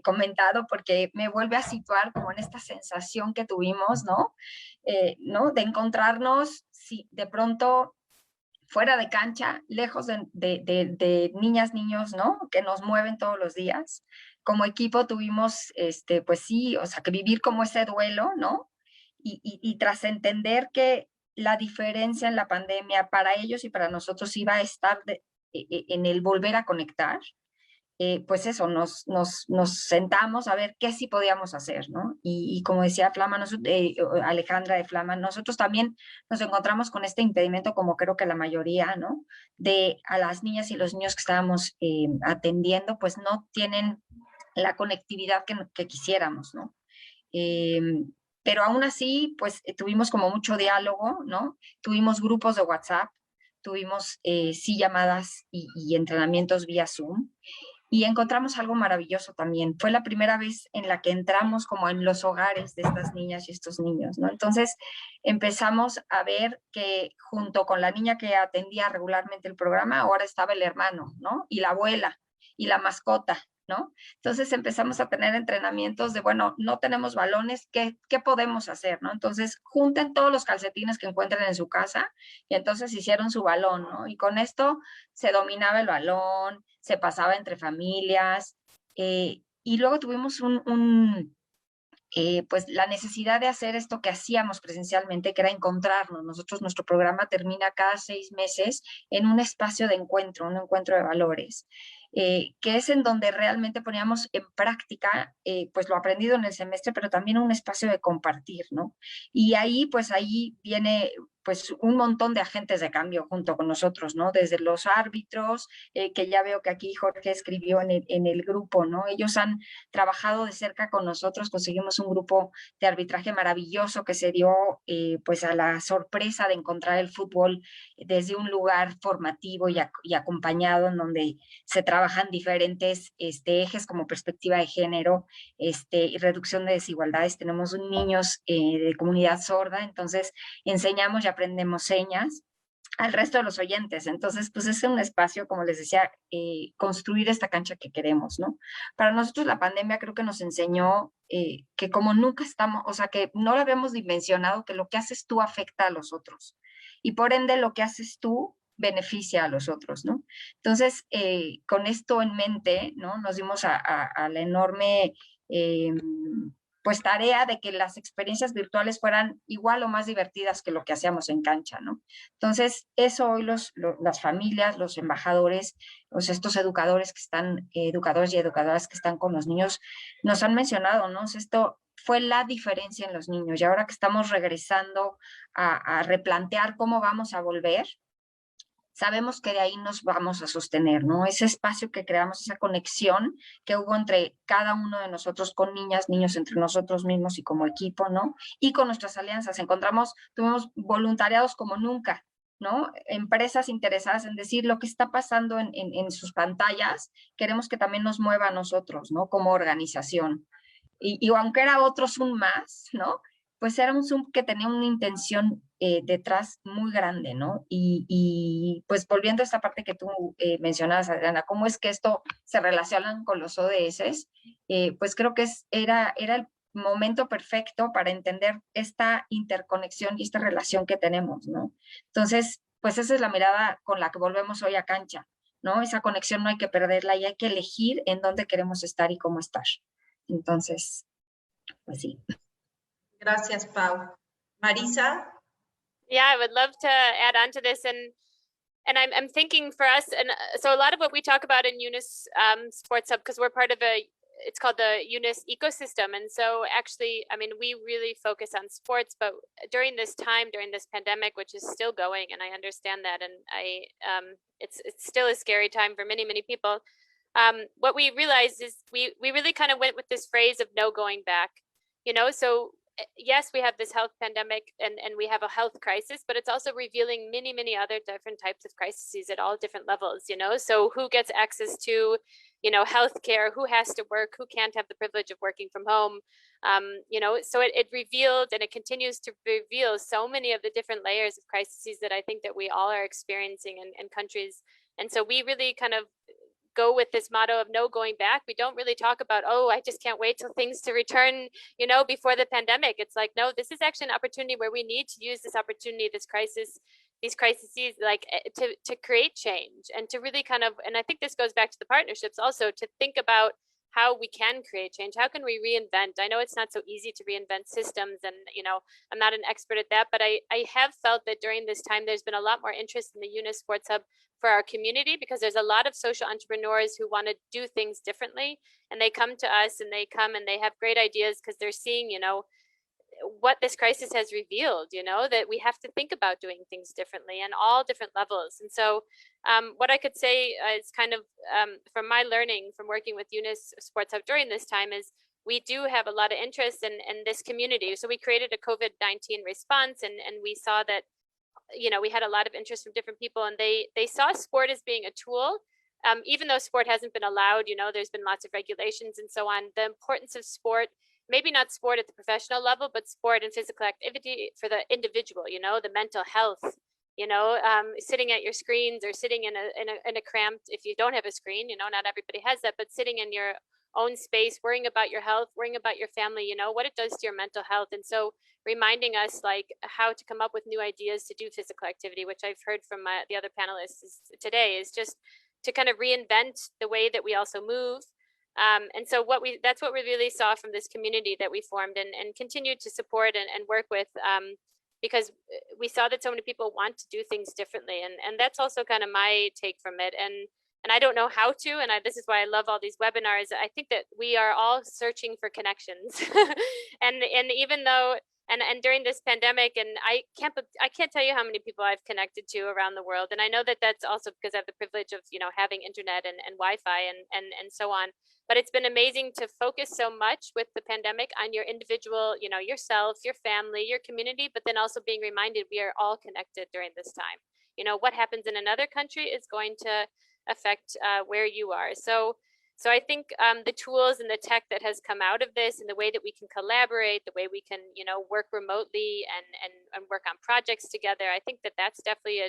comentado porque me vuelve a situar como en esta sensación que tuvimos, ¿no? ¿No? De encontrarnos, sí, de pronto fuera de cancha, lejos de niñas, niños, ¿no? Que nos mueven todos los días. Como equipo tuvimos, pues sí, o sea, que vivir como ese duelo, ¿no? Y tras entender que la diferencia en la pandemia para ellos y para nosotros iba a estar en el volver a conectar, pues eso, nos sentamos a ver qué sí podíamos hacer, ¿no? Y como decía Flama, Alejandra de Flama, nosotros también nos encontramos con este impedimento, como creo que la mayoría, ¿no? De a las niñas y los niños que estábamos atendiendo, pues no tienen la conectividad que quisiéramos, ¿no? Eh, pero aún así, pues tuvimos como mucho diálogo, ¿no? Tuvimos grupos de WhatsApp, tuvimos sí llamadas y entrenamientos vía Zoom, y encontramos algo maravilloso también. Fue la primera vez en la que entramos como en los hogares de estas niñas y estos niños, ¿no? Entonces empezamos a ver que junto con la niña que atendía regularmente el programa, ahora estaba el hermano, ¿no? Y la abuela y la mascota, ¿no? Entonces empezamos a tener entrenamientos de, bueno, no tenemos balones, ¿qué podemos hacer, no? Entonces junten todos los calcetines que encuentren en su casa y entonces hicieron su balón, ¿no? Y con esto se dominaba el balón, se pasaba entre familias, y luego tuvimos pues la necesidad de hacer esto que hacíamos presencialmente, que era encontrarnos. Nosotros, nuestro programa termina cada 6 meses en un espacio de encuentro, un encuentro de valores, que es en donde realmente poníamos en práctica pues lo aprendido en el semestre, pero también un espacio de compartir, ¿no? Y ahí, pues ahí viene pues un montón de agentes de cambio junto con nosotros, ¿no? Desde los árbitros, que ya veo que aquí Jorge escribió en el grupo, ¿no? Ellos han trabajado de cerca con nosotros, conseguimos un grupo de arbitraje maravilloso que se dio pues a la sorpresa de encontrar el fútbol desde un lugar formativo y acompañado en donde se trabajan diferentes ejes como perspectiva de género y reducción de desigualdades. Tenemos niños de comunidad sorda, entonces enseñamos y aprendemos señas al resto de los oyentes. Entonces, pues es un espacio, como les decía, construir esta cancha que queremos, ¿no? Para nosotros la pandemia creo que nos enseñó que como nunca estamos, o sea, que no lo habíamos dimensionado, que lo que haces tú afecta a los otros. Y por ende, lo que haces tú beneficia a los otros, ¿no? Entonces, con esto en mente, ¿no? Nos dimos a la enorme pues tarea de que las experiencias virtuales fueran igual o más divertidas que lo que hacíamos en cancha, ¿no? Entonces, eso hoy las familias, los embajadores, estos educadores que están, educadores y educadoras que están con los niños, nos han mencionado, ¿no? Esto fue la diferencia en los niños y ahora que estamos regresando a replantear cómo vamos a volver, sabemos que de ahí nos vamos a sostener, ¿no? Ese espacio que creamos, esa conexión que hubo entre cada uno de nosotros con niñas, niños entre nosotros mismos y como equipo, ¿no? Y con nuestras alianzas. Tuvimos voluntariados como nunca, ¿no? Empresas interesadas en decir lo que está pasando en sus pantallas, queremos que también nos mueva a nosotros, ¿no? Como organización. Y aunque era otro Zoom más, ¿no? Pues era un Zoom que tenía una intención detrás muy grande, ¿no? Y pues volviendo a esta parte que tú mencionabas, Adriana, ¿cómo es que esto se relaciona con los ODS? Pues creo que era el momento perfecto para entender esta interconexión y esta relación que tenemos, ¿no? Entonces, pues esa es la mirada con la que volvemos hoy a cancha, ¿no? Esa conexión no hay que perderla y hay que elegir en dónde queremos estar y cómo estar. Entonces, pues sí. Gracias, Pau. Marisa. Yeah, I would love to add on to this. And and I'm thinking for us, and so a lot of what we talk about in UNIS Sports Hub, because we're part of it's called the UNIS ecosystem. And so actually, I mean, we really focus on sports, but during this time, during this pandemic, which is still going, and I understand that, and it's still a scary time for many, many people. What we realized is we really kind of went with this phrase of no going back, you know, so yes, we have this health pandemic and we have a health crisis, but it's also revealing many, many other different types of crises at all different levels, you know, so who gets access to, you know, healthcare, who has to work, who can't have the privilege of working from home, you know, so it revealed and it continues to reveal so many of the different layers of crises that I think that we all are experiencing in countries. And so we really kind of go with this motto of no going back. We don't really talk about, oh, I just can't wait till things to return, you know, before the pandemic. It's like, no, this is actually an opportunity where we need to use this opportunity, this crisis, these crises, like to create change and to really kind of, and I think this goes back to the partnerships also, to think about how we can create change. How can we reinvent? I know it's not so easy to reinvent systems and, you know, I'm not an expert at that, but I have felt that during this time, there's been a lot more interest in the UNIS Sports Hub for our community, because there's a lot of social entrepreneurs who want to do things differently. And they come to us and they have great ideas because they're seeing, you know, what this crisis has revealed, you know, that we have to think about doing things differently and all different levels. And so what I could say is kind of from my learning from working with UNIS Sports Hub during this time is we do have a lot of interest in this community. So we created a COVID-19 response and we saw that, you know, we had a lot of interest from different people and they saw sport as being a tool. Even though sport hasn't been allowed, you know, there's been lots of regulations and so on, the importance of sport, maybe not sport at the professional level, but sport and physical activity for the individual, you know, the mental health, you know, sitting at your screens or sitting in a cramped, if you don't have a screen, you know, not everybody has that, but sitting in your own space, worrying about your health, worrying about your family, you know, what it does to your mental health. And so reminding us like how to come up with new ideas to do physical activity, which I've heard from the other panelists today, is just to kind of reinvent the way that we also move. And so that's what we really saw from this community that we formed and continued to support and work with, because we saw that so many people want to do things differently. And that's also kind of my take from it. And I don't know how to, and this is why I love all these webinars. I think that we are all searching for connections. and even though, and during this pandemic, and I can't tell you how many people I've connected to around the world. And I know that that's also because I have the privilege of, you know, having internet and Wi-Fi and so on. But it's been amazing to focus so much with the pandemic on your individual, you know, yourself, your family, your community, but then also being reminded we are all connected during this time. You know, what happens in another country is going to affect where you are. So I think the tools and the tech that has come out of this and the way that we can collaborate, the way we can, you know, work remotely and work on projects together, I think that that's definitely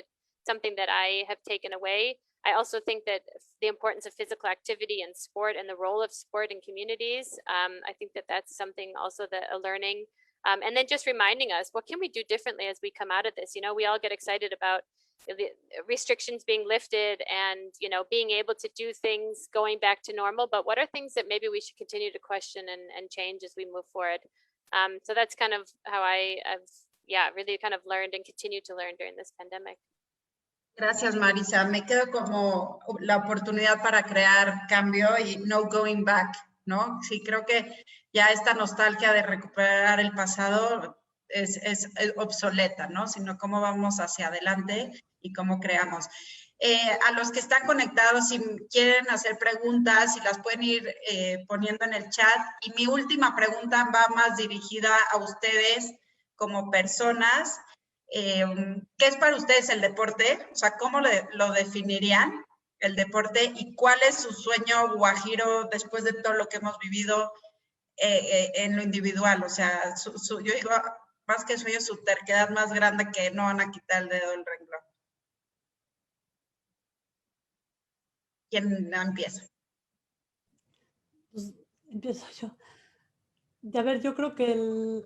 something that I have taken away. I also think that the importance of physical activity and sport and the role of sport in communities, I think that that's something also that a learning. And then just reminding us, what can we do differently as we come out of this? You know, we all get excited about the restrictions being lifted and, you know, being able to do things going back to normal, but what are things that maybe we should continue to question and change as we move forward? So that's kind of how I've really kind of learned and continue to learn during this pandemic. Gracias, Marisa. Me quedo como la oportunidad para crear cambio y no going back, ¿no? Sí, creo que ya esta nostalgia de recuperar el pasado es obsoleta, ¿no? Sino cómo vamos hacia adelante y cómo creamos. A los que están conectados, si quieren hacer preguntas, si las pueden ir poniendo en el chat. Y mi última pregunta va más dirigida a ustedes como personas. ¿Qué es para ustedes el deporte? O sea, ¿cómo lo definirían el deporte? ¿Y cuál es su sueño guajiro después de todo lo que hemos vivido en lo individual? O sea, yo digo, más que sueño, su terquedad más grande que no van a quitar el dedo del renglón. ¿Quién empieza? Pues empiezo yo. A ver, yo creo que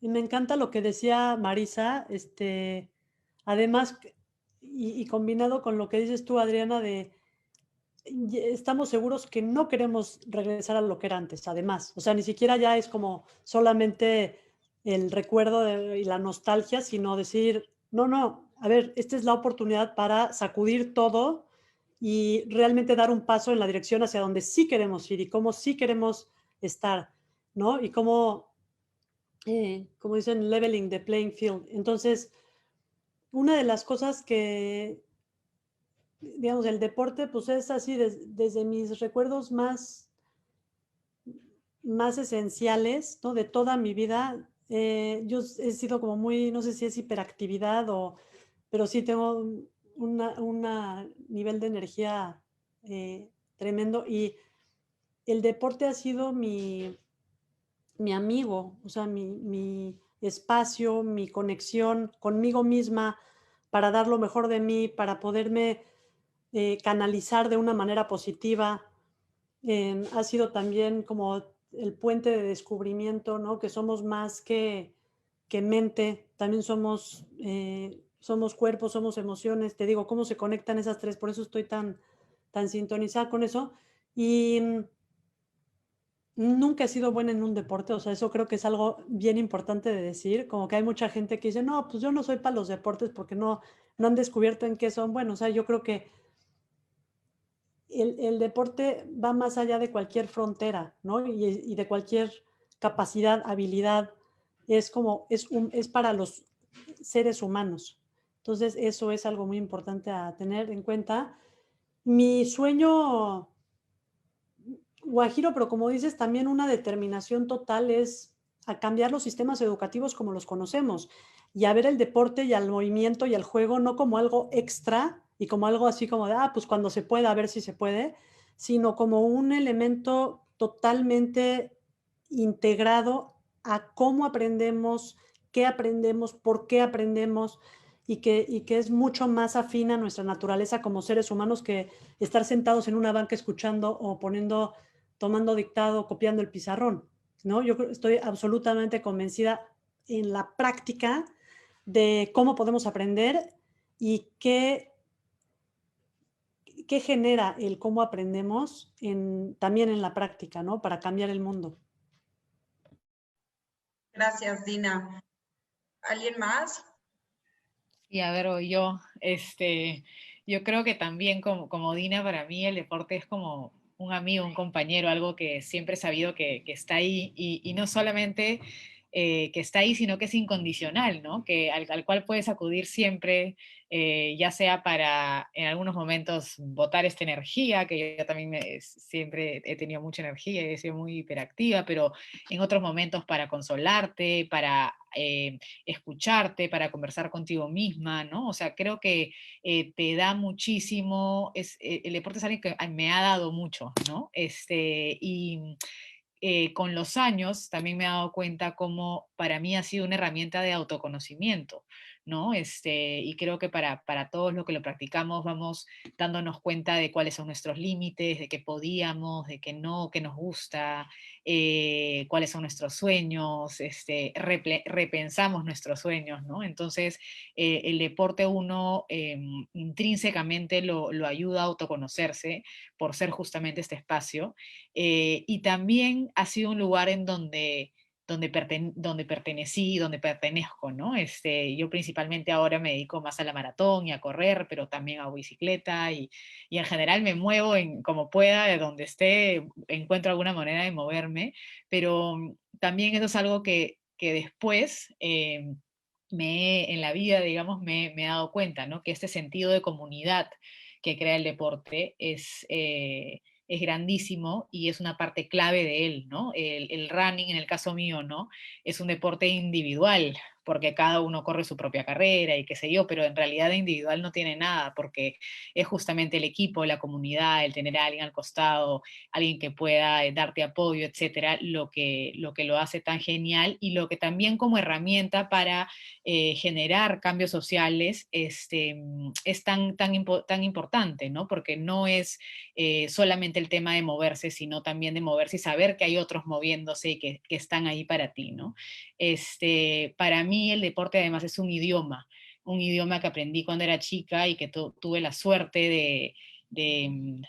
y me encanta lo que decía Marisa, además, y combinado con lo que dices tú, Adriana, estamos seguros que no queremos regresar a lo que era antes, además. O sea, ni siquiera ya es como solamente el recuerdo y la nostalgia, sino decir, no, a ver, esta es la oportunidad para sacudir todo y realmente dar un paso en la dirección hacia donde sí queremos ir y cómo sí queremos estar, ¿no? Y cómo, como dicen, leveling the playing field. Entonces, una de las cosas que, digamos, el deporte, pues es así, desde mis recuerdos más esenciales, ¿no? De toda mi vida. Yo he sido como muy, no sé si es hiperactividad pero sí tengo un nivel de energía tremendo y el deporte ha sido mi amigo, o sea, mi espacio, mi conexión conmigo misma para dar lo mejor de mí, para poderme canalizar de una manera positiva. Ha sido también como el puente de descubrimiento, ¿no? Que somos más que mente, también somos cuerpo, somos emociones, te digo, cómo se conectan esas tres, por eso estoy tan sintonizada con eso. Y nunca he sido buena en un deporte, o sea, eso creo que es algo bien importante de decir, como que hay mucha gente que dice, no, pues yo no soy para los deportes porque no han descubierto en qué son. Bueno, o sea, yo creo que el deporte va más allá de cualquier frontera, ¿no? Y de cualquier capacidad, habilidad. Es para los seres humanos. Entonces, eso es algo muy importante a tener en cuenta. Mi sueño guajiro, pero como dices, también una determinación total es a cambiar los sistemas educativos como los conocemos y a ver el deporte y al movimiento y al juego no como algo extra y como algo así como de, pues cuando se pueda, a ver si se puede, sino como un elemento totalmente integrado a cómo aprendemos, qué aprendemos, por qué aprendemos y que es mucho más afín a nuestra naturaleza como seres humanos que estar sentados en una banca escuchando o tomando dictado, copiando el pizarrón, ¿no? Yo estoy absolutamente convencida en la práctica de cómo podemos aprender y qué genera el cómo aprendemos también en la práctica, ¿no? Para cambiar el mundo. Gracias, Dina. ¿Alguien más? Y a ver, voy yo, yo creo que también como Dina, para mí el deporte es como un amigo, un compañero, algo que siempre he sabido que está ahí y no solamente que está ahí, sino que es incondicional, ¿no? Que al cual puedes acudir siempre, ya sea para en algunos momentos botar esta energía, que yo también siempre he tenido mucha energía y he sido muy hiperactiva, pero en otros momentos para consolarte, para escucharte, para conversar contigo misma, ¿no? O sea, creo que te da muchísimo, el deporte es algo que me ha dado mucho, ¿no? Y con los años también me he dado cuenta cómo para mí ha sido una herramienta de autoconocimiento, ¿no? Y creo que para todos los que lo practicamos vamos dándonos cuenta de cuáles son nuestros límites, de qué podíamos, de qué no, qué nos gusta, cuáles son nuestros sueños, repensamos nuestros sueños, ¿no? Entonces, el deporte uno intrínsecamente lo ayuda a autoconocerse por ser justamente este espacio. Y también ha sido un lugar en donde pertenecí, donde pertenezco, ¿no? Yo principalmente ahora me dedico más a la maratón y a correr, pero también hago bicicleta y en general me muevo como pueda, de donde esté, encuentro alguna manera de moverme, pero también eso es algo que después... en la vida, digamos, me he dado cuenta, ¿no? Que este sentido de comunidad que crea el deporte es grandísimo y es una parte clave de él, ¿no? El running, en el caso mío, ¿no? Es un deporte individual, porque cada uno corre su propia carrera y qué sé yo, pero en realidad de individual no tiene nada, porque es justamente el equipo, la comunidad, el tener a alguien al costado, alguien que pueda darte apoyo, etcétera, lo que lo hace tan genial y lo que también como herramienta para generar cambios sociales es tan importante, ¿no? Porque no es solamente el tema de moverse, sino también de moverse y saber que hay otros moviéndose y que están ahí para ti, ¿no? Para mí el deporte además es un idioma que aprendí cuando era chica y que tuve la suerte de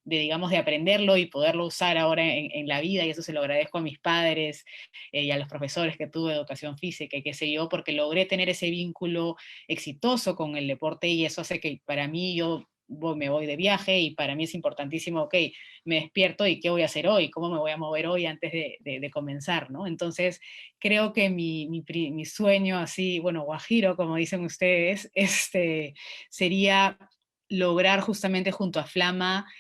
digamos, de aprenderlo y poderlo usar ahora en la vida, y eso se lo agradezco a mis padres y a los profesores que tuve de educación física y qué sé yo, porque logré tener ese vínculo exitoso con el deporte, y eso hace que para mí me voy de viaje y para mí es importantísimo, ok, me despierto y qué voy a hacer hoy, cómo me voy a mover hoy antes de comenzar, ¿no? Entonces, creo que mi sueño así, bueno, guajiro, como dicen ustedes, sería lograr justamente junto a Flama,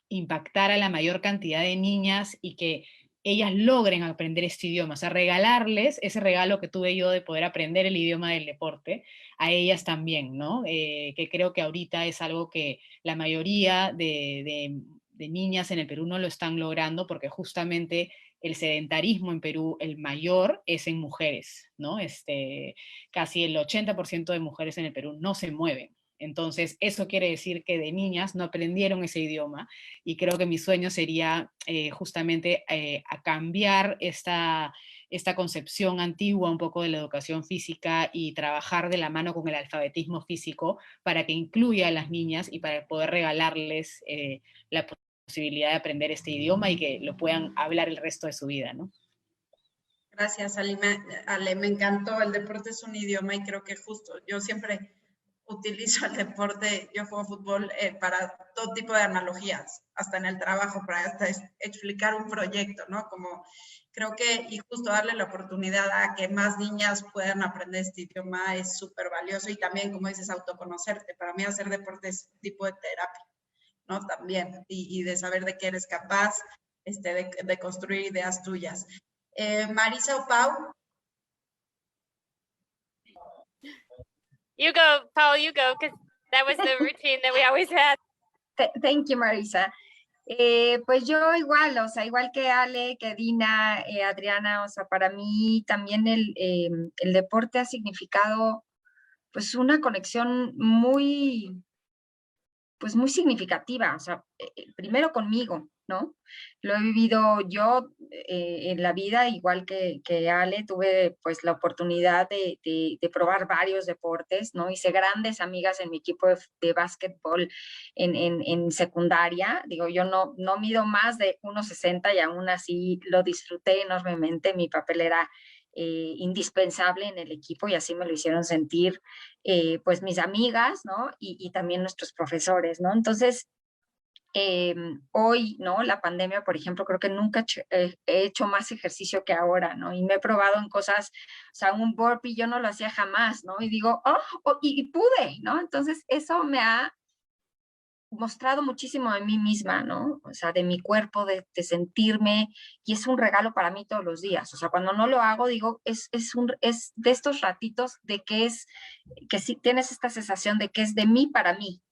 impactar a la mayor cantidad de niñas y que ellas logren aprender este idioma, o sea, regalarles ese regalo que tuve yo de poder aprender el idioma del deporte a ellas también, ¿no? Que creo que ahorita es algo que la mayoría de niñas en el Perú no lo están logrando, porque justamente el sedentarismo en Perú, el mayor, es en mujeres, ¿no? Casi el 80% de mujeres en el Perú no se mueven. Entonces, eso quiere decir que de niñas no aprendieron ese idioma, y creo que mi sueño sería justamente a cambiar esta concepción antigua un poco de la educación física y trabajar de la mano con el alfabetismo físico para que incluya a las niñas y para poder regalarles la posibilidad de aprender este idioma y que lo puedan hablar el resto de su vida, ¿no? Gracias, Ale, me encantó. El deporte es un idioma y creo que justo yo siempre utilizo el deporte, yo juego fútbol para todo tipo de analogías, hasta en el trabajo, para hasta explicar un proyecto, ¿no? Como creo que, y justo darle la oportunidad a que más niñas puedan aprender este idioma es súper valioso, y también, como dices, autoconocerte. Para mí hacer deporte es un tipo de terapia, ¿no? También, y de saber de qué eres capaz, de construir ideas tuyas. Marisa o Pau. You go, Paul, you go, because that was the routine that we always had. Thank you, Marisa. Pues yo igual, o sea, igual que Ale, que Dina, Adriana, o sea, para mí también el deporte ha significado pues una conexión pues muy significativa, o sea, primero conmigo, ¿no? Lo he vivido yo en la vida, igual que Ale, tuve pues la oportunidad de probar varios deportes, ¿no? Hice grandes amigas en mi equipo de básquetbol en secundaria. Digo, yo no mido más de 1,60 y aún así lo disfruté enormemente. Mi papel era indispensable en el equipo, y así me lo hicieron sentir pues mis amigas, ¿no? Y también nuestros profesores, ¿no? Entonces, hoy, ¿no? La pandemia, por ejemplo, creo que nunca he hecho más ejercicio que ahora, ¿no? Y me he probado en cosas, o sea, un burpee yo no lo hacía jamás, ¿no? Y digo, y pude, ¿no? Entonces, eso me ha mostrado muchísimo de mí misma, ¿no? O sea, de mi cuerpo, de sentirme, y es un regalo para mí todos los días. O sea, cuando no lo hago, digo, es de estos ratitos de que sí tienes esta sensación de que es de mí para mí,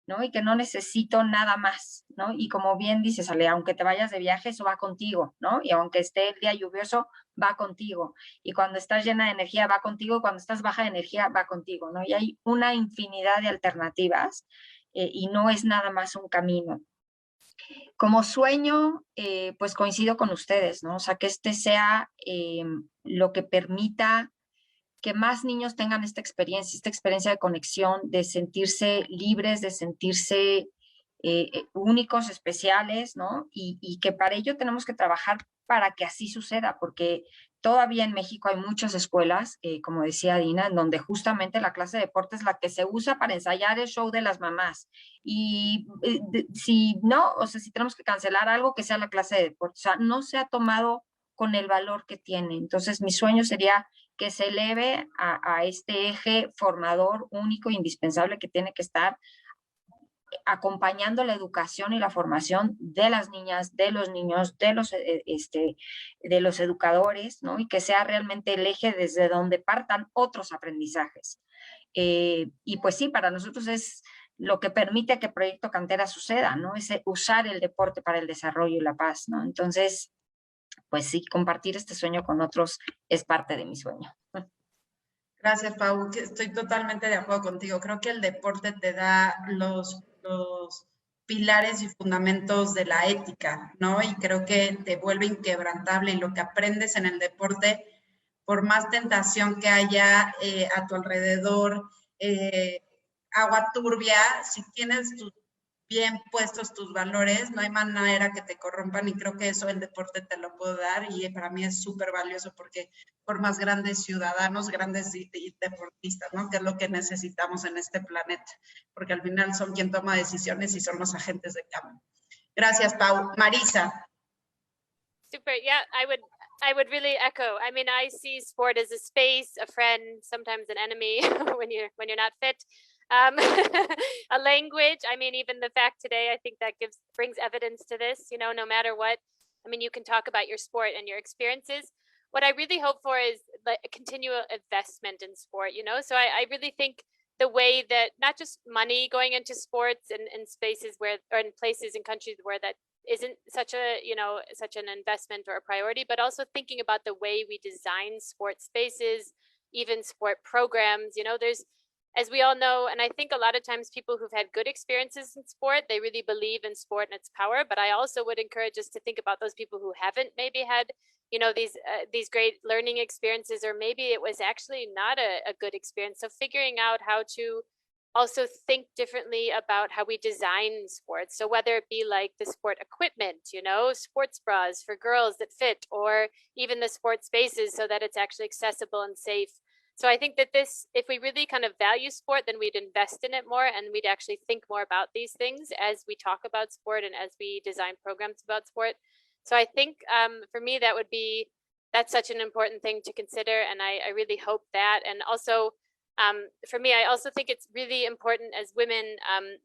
¿no? Y que no necesito nada más, ¿no? Y como bien dices, Ale, aunque te vayas de viaje, eso va contigo, ¿no? Y aunque esté el día lluvioso, va contigo. Y cuando estás llena de energía, va contigo. Cuando estás baja de energía, va contigo, ¿no? Y hay una infinidad de alternativas. Y no es nada más un camino. Como sueño, pues coincido con ustedes, ¿no? O sea, que sea lo que permita que más niños tengan esta experiencia de conexión, de sentirse libres, de sentirse únicos, especiales, ¿no? Y que para ello tenemos que trabajar para que así suceda, porque todavía en México hay muchas escuelas, como decía Dina, en donde justamente la clase de deporte es la que se usa para ensayar el show de las mamás. Y si no, o sea, si tenemos que cancelar algo, que sea la clase de deporte. O sea, no se ha tomado con el valor que tiene. Entonces, mi sueño sería que se eleve a este eje formador único e indispensable que tiene que estar acompañando la educación y la formación de las niñas, de los niños, de los educadores, ¿no? Y que sea realmente el eje desde donde partan otros aprendizajes. Y pues sí, para nosotros es lo que permite que Proyecto Cantera suceda, ¿no? Es usar el deporte para el desarrollo y la paz, ¿no? Entonces, pues sí, compartir este sueño con otros es parte de mi sueño. Gracias, Pau. Estoy totalmente de acuerdo contigo. Creo que el deporte te da los pilares y fundamentos de la ética, ¿no? Y creo que te vuelve inquebrantable, y lo que aprendes en el deporte, por más tentación que haya a tu alrededor, agua turbia, si tienes bien puestos tus valores, no hay manera que te corrompan y creo que eso el deporte te lo puede dar y para mí es súper valioso porque formas grandes ciudadanos, grandes deportistas, ¿no? Que es lo que necesitamos en este planeta, porque al final son quien toma decisiones y son los agentes de cambio. Gracias, Pau. Marisa. Super. Yeah, I would really echo. I mean, I see sport as a space, a friend, sometimes an enemy when you're not fit. A language. I mean, even the fact today, I think that brings evidence to this. You know, no matter what, I mean, you can talk about your sport and your experiences. What I really hope for is like a continual investment in sport. You know, so I really think the way that not just money going into sports and spaces where, or in places in countries where that isn't such a, you know, such an investment or a priority, but also thinking about the way we design sport spaces, even sport programs. You know, there's, as we all know, and I think a lot of times people who've had good experiences in sport, they really believe in sport and its power. But I also would encourage us to think about those people who haven't maybe had, you know, these great learning experiences, or maybe it was actually not a good experience. So figuring out how to also think differently about how we design sports. So whether it be like the sport equipment, you know, sports bras for girls that fit, or even the sports spaces so that it's actually accessible and safe. So I think that this, if we really kind of value sport, then we'd invest in it more and we'd actually think more about these things as we talk about sport and as we design programs about sport. So I think for me, that's such an important thing to consider. And I really hope that. And also, for me, I also think it's really important as women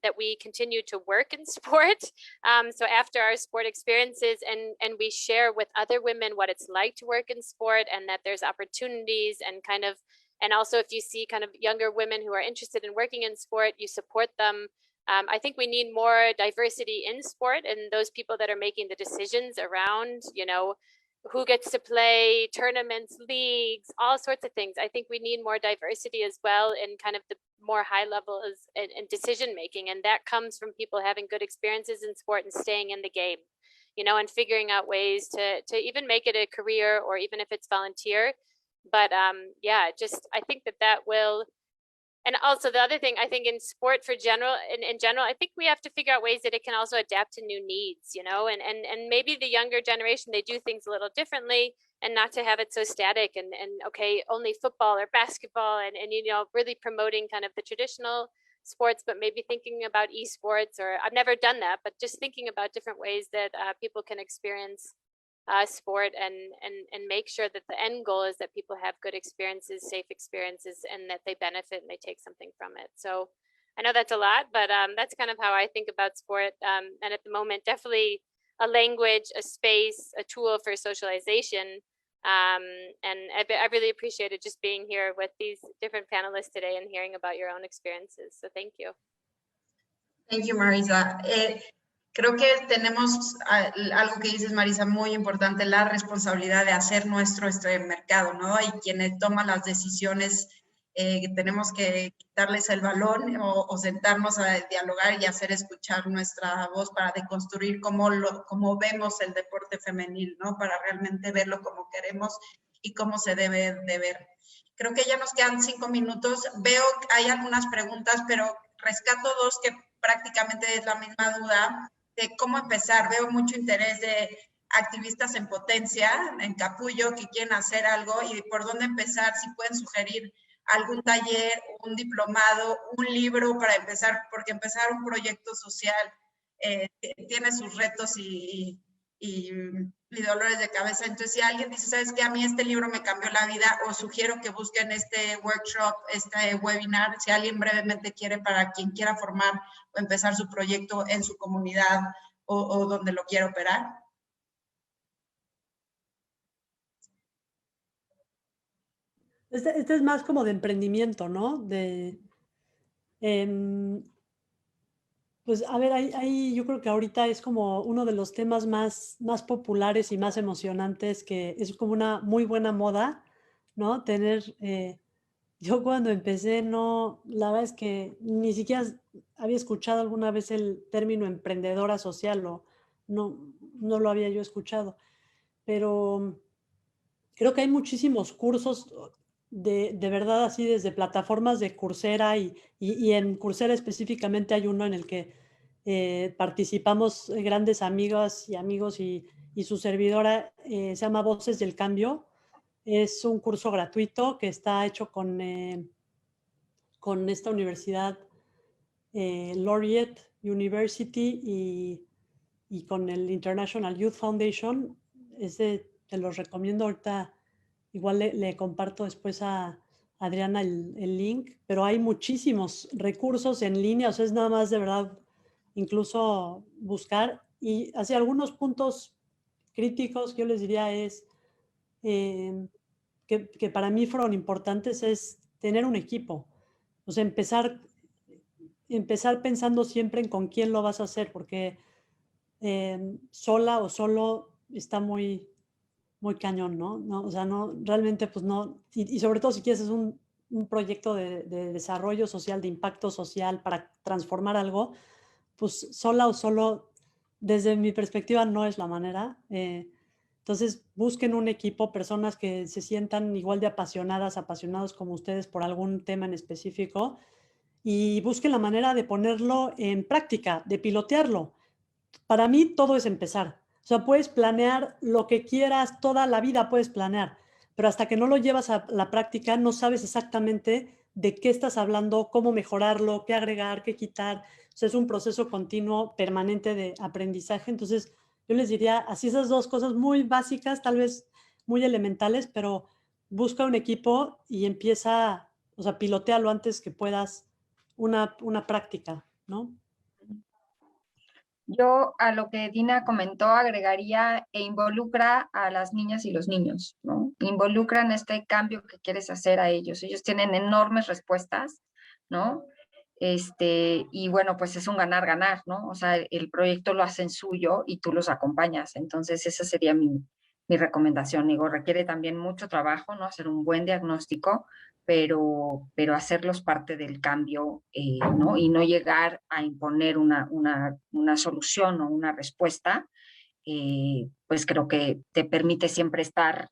that we continue to work in sport. So after our sport experiences and we share with other women what it's like to work in sport, and that there's opportunities and kind of, and also if you see kind of younger women who are interested in working in sport, you support them. I think we need more diversity in sport and those people that are making the decisions around, you know, who gets to play, tournaments, leagues, all sorts of things. I think we need more diversity as well in kind of the more high levels in decision making. And that comes from people having good experiences in sport and staying in the game, you know, and figuring out ways to even make it a career, or even if it's volunteer. But yeah, just I think that will. And also the other thing, I think in sport in general, I think we have to figure out ways that it can also adapt to new needs, you know, and maybe the younger generation, they do things a little differently, and not to have it so static and okay, only football or basketball and you know, really promoting kind of the traditional sports, but maybe thinking about esports, or I've never done that, but just thinking about different ways that people can experience sport and make sure that the end goal is that people have good experiences, safe experiences, and that they benefit and they take something from it. So I know that's a lot, but that's kind of how I think about sport. And at the moment, definitely a language, a space, a tool for socialization. And I really appreciated just being here with these different panelists today and hearing about your own experiences. So thank you. Thank you, Marisa. Creo que tenemos algo que dices, Marisa, muy importante, la responsabilidad de hacer nuestro mercado, ¿no? Y quienes toman las decisiones, tenemos que quitarles el balón o sentarnos a dialogar y hacer escuchar nuestra voz para deconstruir cómo vemos el deporte femenil, ¿no? Para realmente verlo como queremos y cómo se debe de ver. Creo que ya nos quedan 5 minutos. Veo que hay algunas preguntas, pero rescato 2 que prácticamente es la misma duda de cómo empezar. Veo mucho interés de activistas en potencia, en Capullo, que quieren hacer algo y por dónde empezar, si pueden sugerir algún taller, un diplomado, un libro para empezar, porque empezar un proyecto social tiene sus retos y dolores de cabeza. Entonces, si alguien dice, ¿sabes qué? A mí este libro me cambió la vida, o sugiero que busquen este workshop, este webinar, si alguien brevemente quiere, para quien quiera formar o empezar su proyecto en su comunidad o donde lo quiera operar. Este es más como de emprendimiento, ¿no? Pues a ver, ahí yo creo que ahorita es como uno de los temas más populares y más emocionantes, que es como una muy buena moda, ¿no? Yo cuando empecé, la verdad es que ni siquiera había escuchado alguna vez el término emprendedora social, no lo había yo escuchado, pero creo que hay muchísimos cursos de verdad, así desde plataformas de Coursera y en Coursera específicamente hay uno en el que participamos grandes amigas y amigos y su servidora, se llama Voces del Cambio. Es un curso gratuito que está hecho con esta universidad, Laureate University, y con el International Youth Foundation. Te los recomiendo ahorita. Igual le comparto después a Adriana el link, pero hay muchísimos recursos en línea, o sea, es nada más de verdad incluso buscar. Y hacia algunos puntos críticos que yo les diría es que para mí fueron importantes, es tener un equipo. O sea, empezar pensando siempre en con quién lo vas a hacer, porque sola o solo está muy cañón, ¿no? O sea, no, realmente pues no, y sobre todo si quieres es un proyecto de desarrollo social, de impacto social para transformar algo, pues sola o solo, desde mi perspectiva, no es la manera. Entonces, busquen un equipo, personas que se sientan igual de apasionados como ustedes por algún tema en específico, y busquen la manera de ponerlo en práctica, de pilotearlo. Para mí todo es empezar. O sea, puedes planear lo que quieras, toda la vida puedes planear, pero hasta que no lo llevas a la práctica no sabes exactamente de qué estás hablando, cómo mejorarlo, qué agregar, qué quitar. O sea, es un proceso continuo, permanente de aprendizaje. Entonces, yo les diría así esas dos cosas muy básicas, tal vez muy elementales, pero busca un equipo y empieza, o sea, pilotéalo antes que puedas una práctica, ¿no? Yo a lo que Dina comentó agregaría e involucra a las niñas y los niños, ¿no? Involucran este cambio que quieres hacer a ellos. Ellos tienen enormes respuestas, ¿no? Y bueno, pues es un ganar-ganar, ¿no? O sea, el proyecto lo hacen suyo y tú los acompañas. Entonces, esa sería mi recomendación. Digo, requiere también mucho trabajo, ¿no? Hacer un buen diagnóstico, pero hacerlos parte del cambio, ¿no? Y no llegar a imponer una solución o una respuesta, pues creo que te permite siempre estar,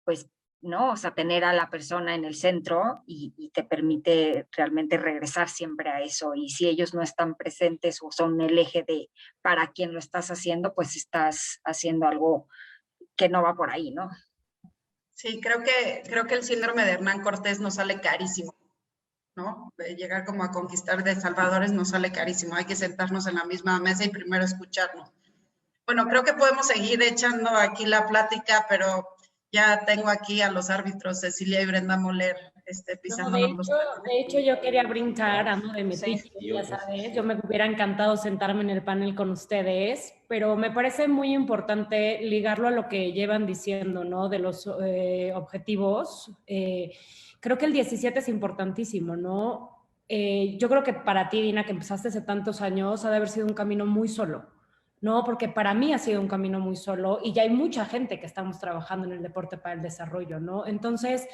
pues, ¿no? O sea, tener a la persona en el centro y te permite realmente regresar siempre a eso. Y si ellos no están presentes o son el eje de para quién lo estás haciendo, pues estás haciendo algo que no va por ahí, ¿no? Sí, creo que el síndrome de Hernán Cortés nos sale carísimo, ¿no? Llegar como a conquistar de salvadores nos sale carísimo. Hay que sentarnos en la misma mesa y primero escucharnos. Bueno, creo que podemos seguir echando aquí la plática, pero ya tengo aquí a los árbitros Cecilia y Brenda Moller pisándonos los talones. De hecho, yo quería brincar a de mi Sí. pitch, ya sabes, yo me hubiera encantado sentarme en el panel con ustedes, pero me parece muy importante ligarlo a lo que llevan diciendo, ¿no? De los objetivos. Creo que el 17 es importantísimo, ¿no? Yo creo que para ti, Dina, que empezaste hace tantos años, ha de haber sido un camino muy solo, ¿no? Porque para mí ha sido un camino muy solo y ya hay mucha gente que estamos trabajando en el deporte para el desarrollo, ¿no? Entonces,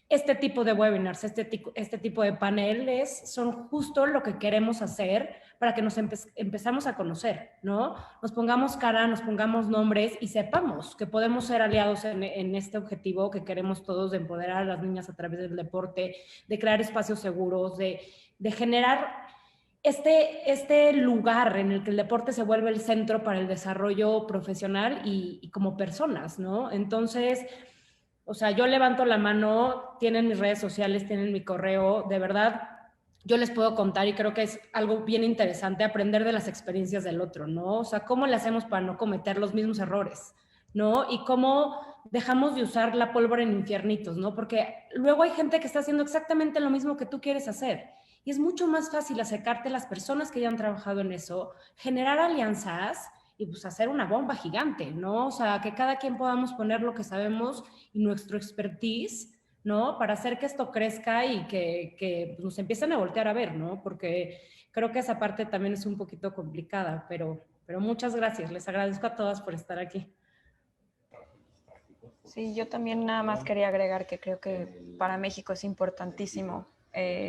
este tipo de webinars, este tipo de paneles son justo lo que queremos hacer para que nos empezamos a conocer, ¿no? Nos pongamos cara, nos pongamos nombres y sepamos que podemos ser aliados en este objetivo que queremos todos de empoderar a las niñas a través del deporte, de crear espacios seguros, de generar este lugar en el que el deporte se vuelve el centro para el desarrollo profesional y como personas, ¿no? Entonces, o sea, yo levanto la mano, tienen mis redes sociales, tienen mi correo, de verdad, yo les puedo contar y creo que es algo bien interesante aprender de las experiencias del otro, ¿no? O sea, ¿cómo le hacemos para no cometer los mismos errores, ¿no? Y cómo dejamos de usar la pólvora en infiernitos, ¿no? Porque luego hay gente que está haciendo exactamente lo mismo que tú quieres hacer. Y es mucho más fácil acercarte a las personas que ya han trabajado en eso, generar alianzas y pues hacer una bomba gigante, ¿no? O sea, que cada quien podamos poner lo que sabemos y nuestro expertise, ¿no? Para hacer que esto crezca y que nos empiecen a voltear a ver, ¿no? Porque creo que esa parte también es un poquito complicada, pero muchas gracias. Les agradezco a todas por estar aquí. Sí, yo también nada más quería agregar que creo que para México es importantísimo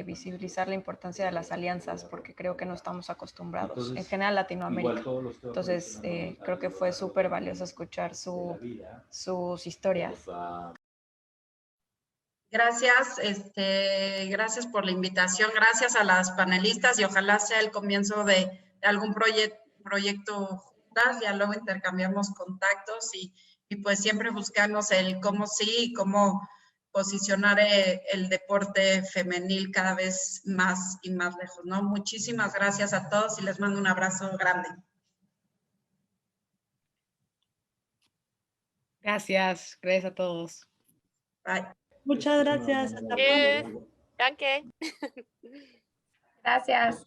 visibilizar la importancia de las alianzas, porque creo que no estamos acostumbrados, entonces, en general Latinoamérica. Entonces, creo que fue súper valioso escuchar sus historias. Gracias, gracias por la invitación, gracias a las panelistas y ojalá sea el comienzo de algún proyecto juntas, ya luego intercambiamos contactos y pues siempre buscarnos el cómo sí y cómo posicionar el deporte femenil cada vez más y más lejos, ¿no? Muchísimas gracias a todos y les mando un abrazo grande. Gracias a todos. Bye. Muchas gracias. Hasta pronto. Tschüss. Danke. Gracias.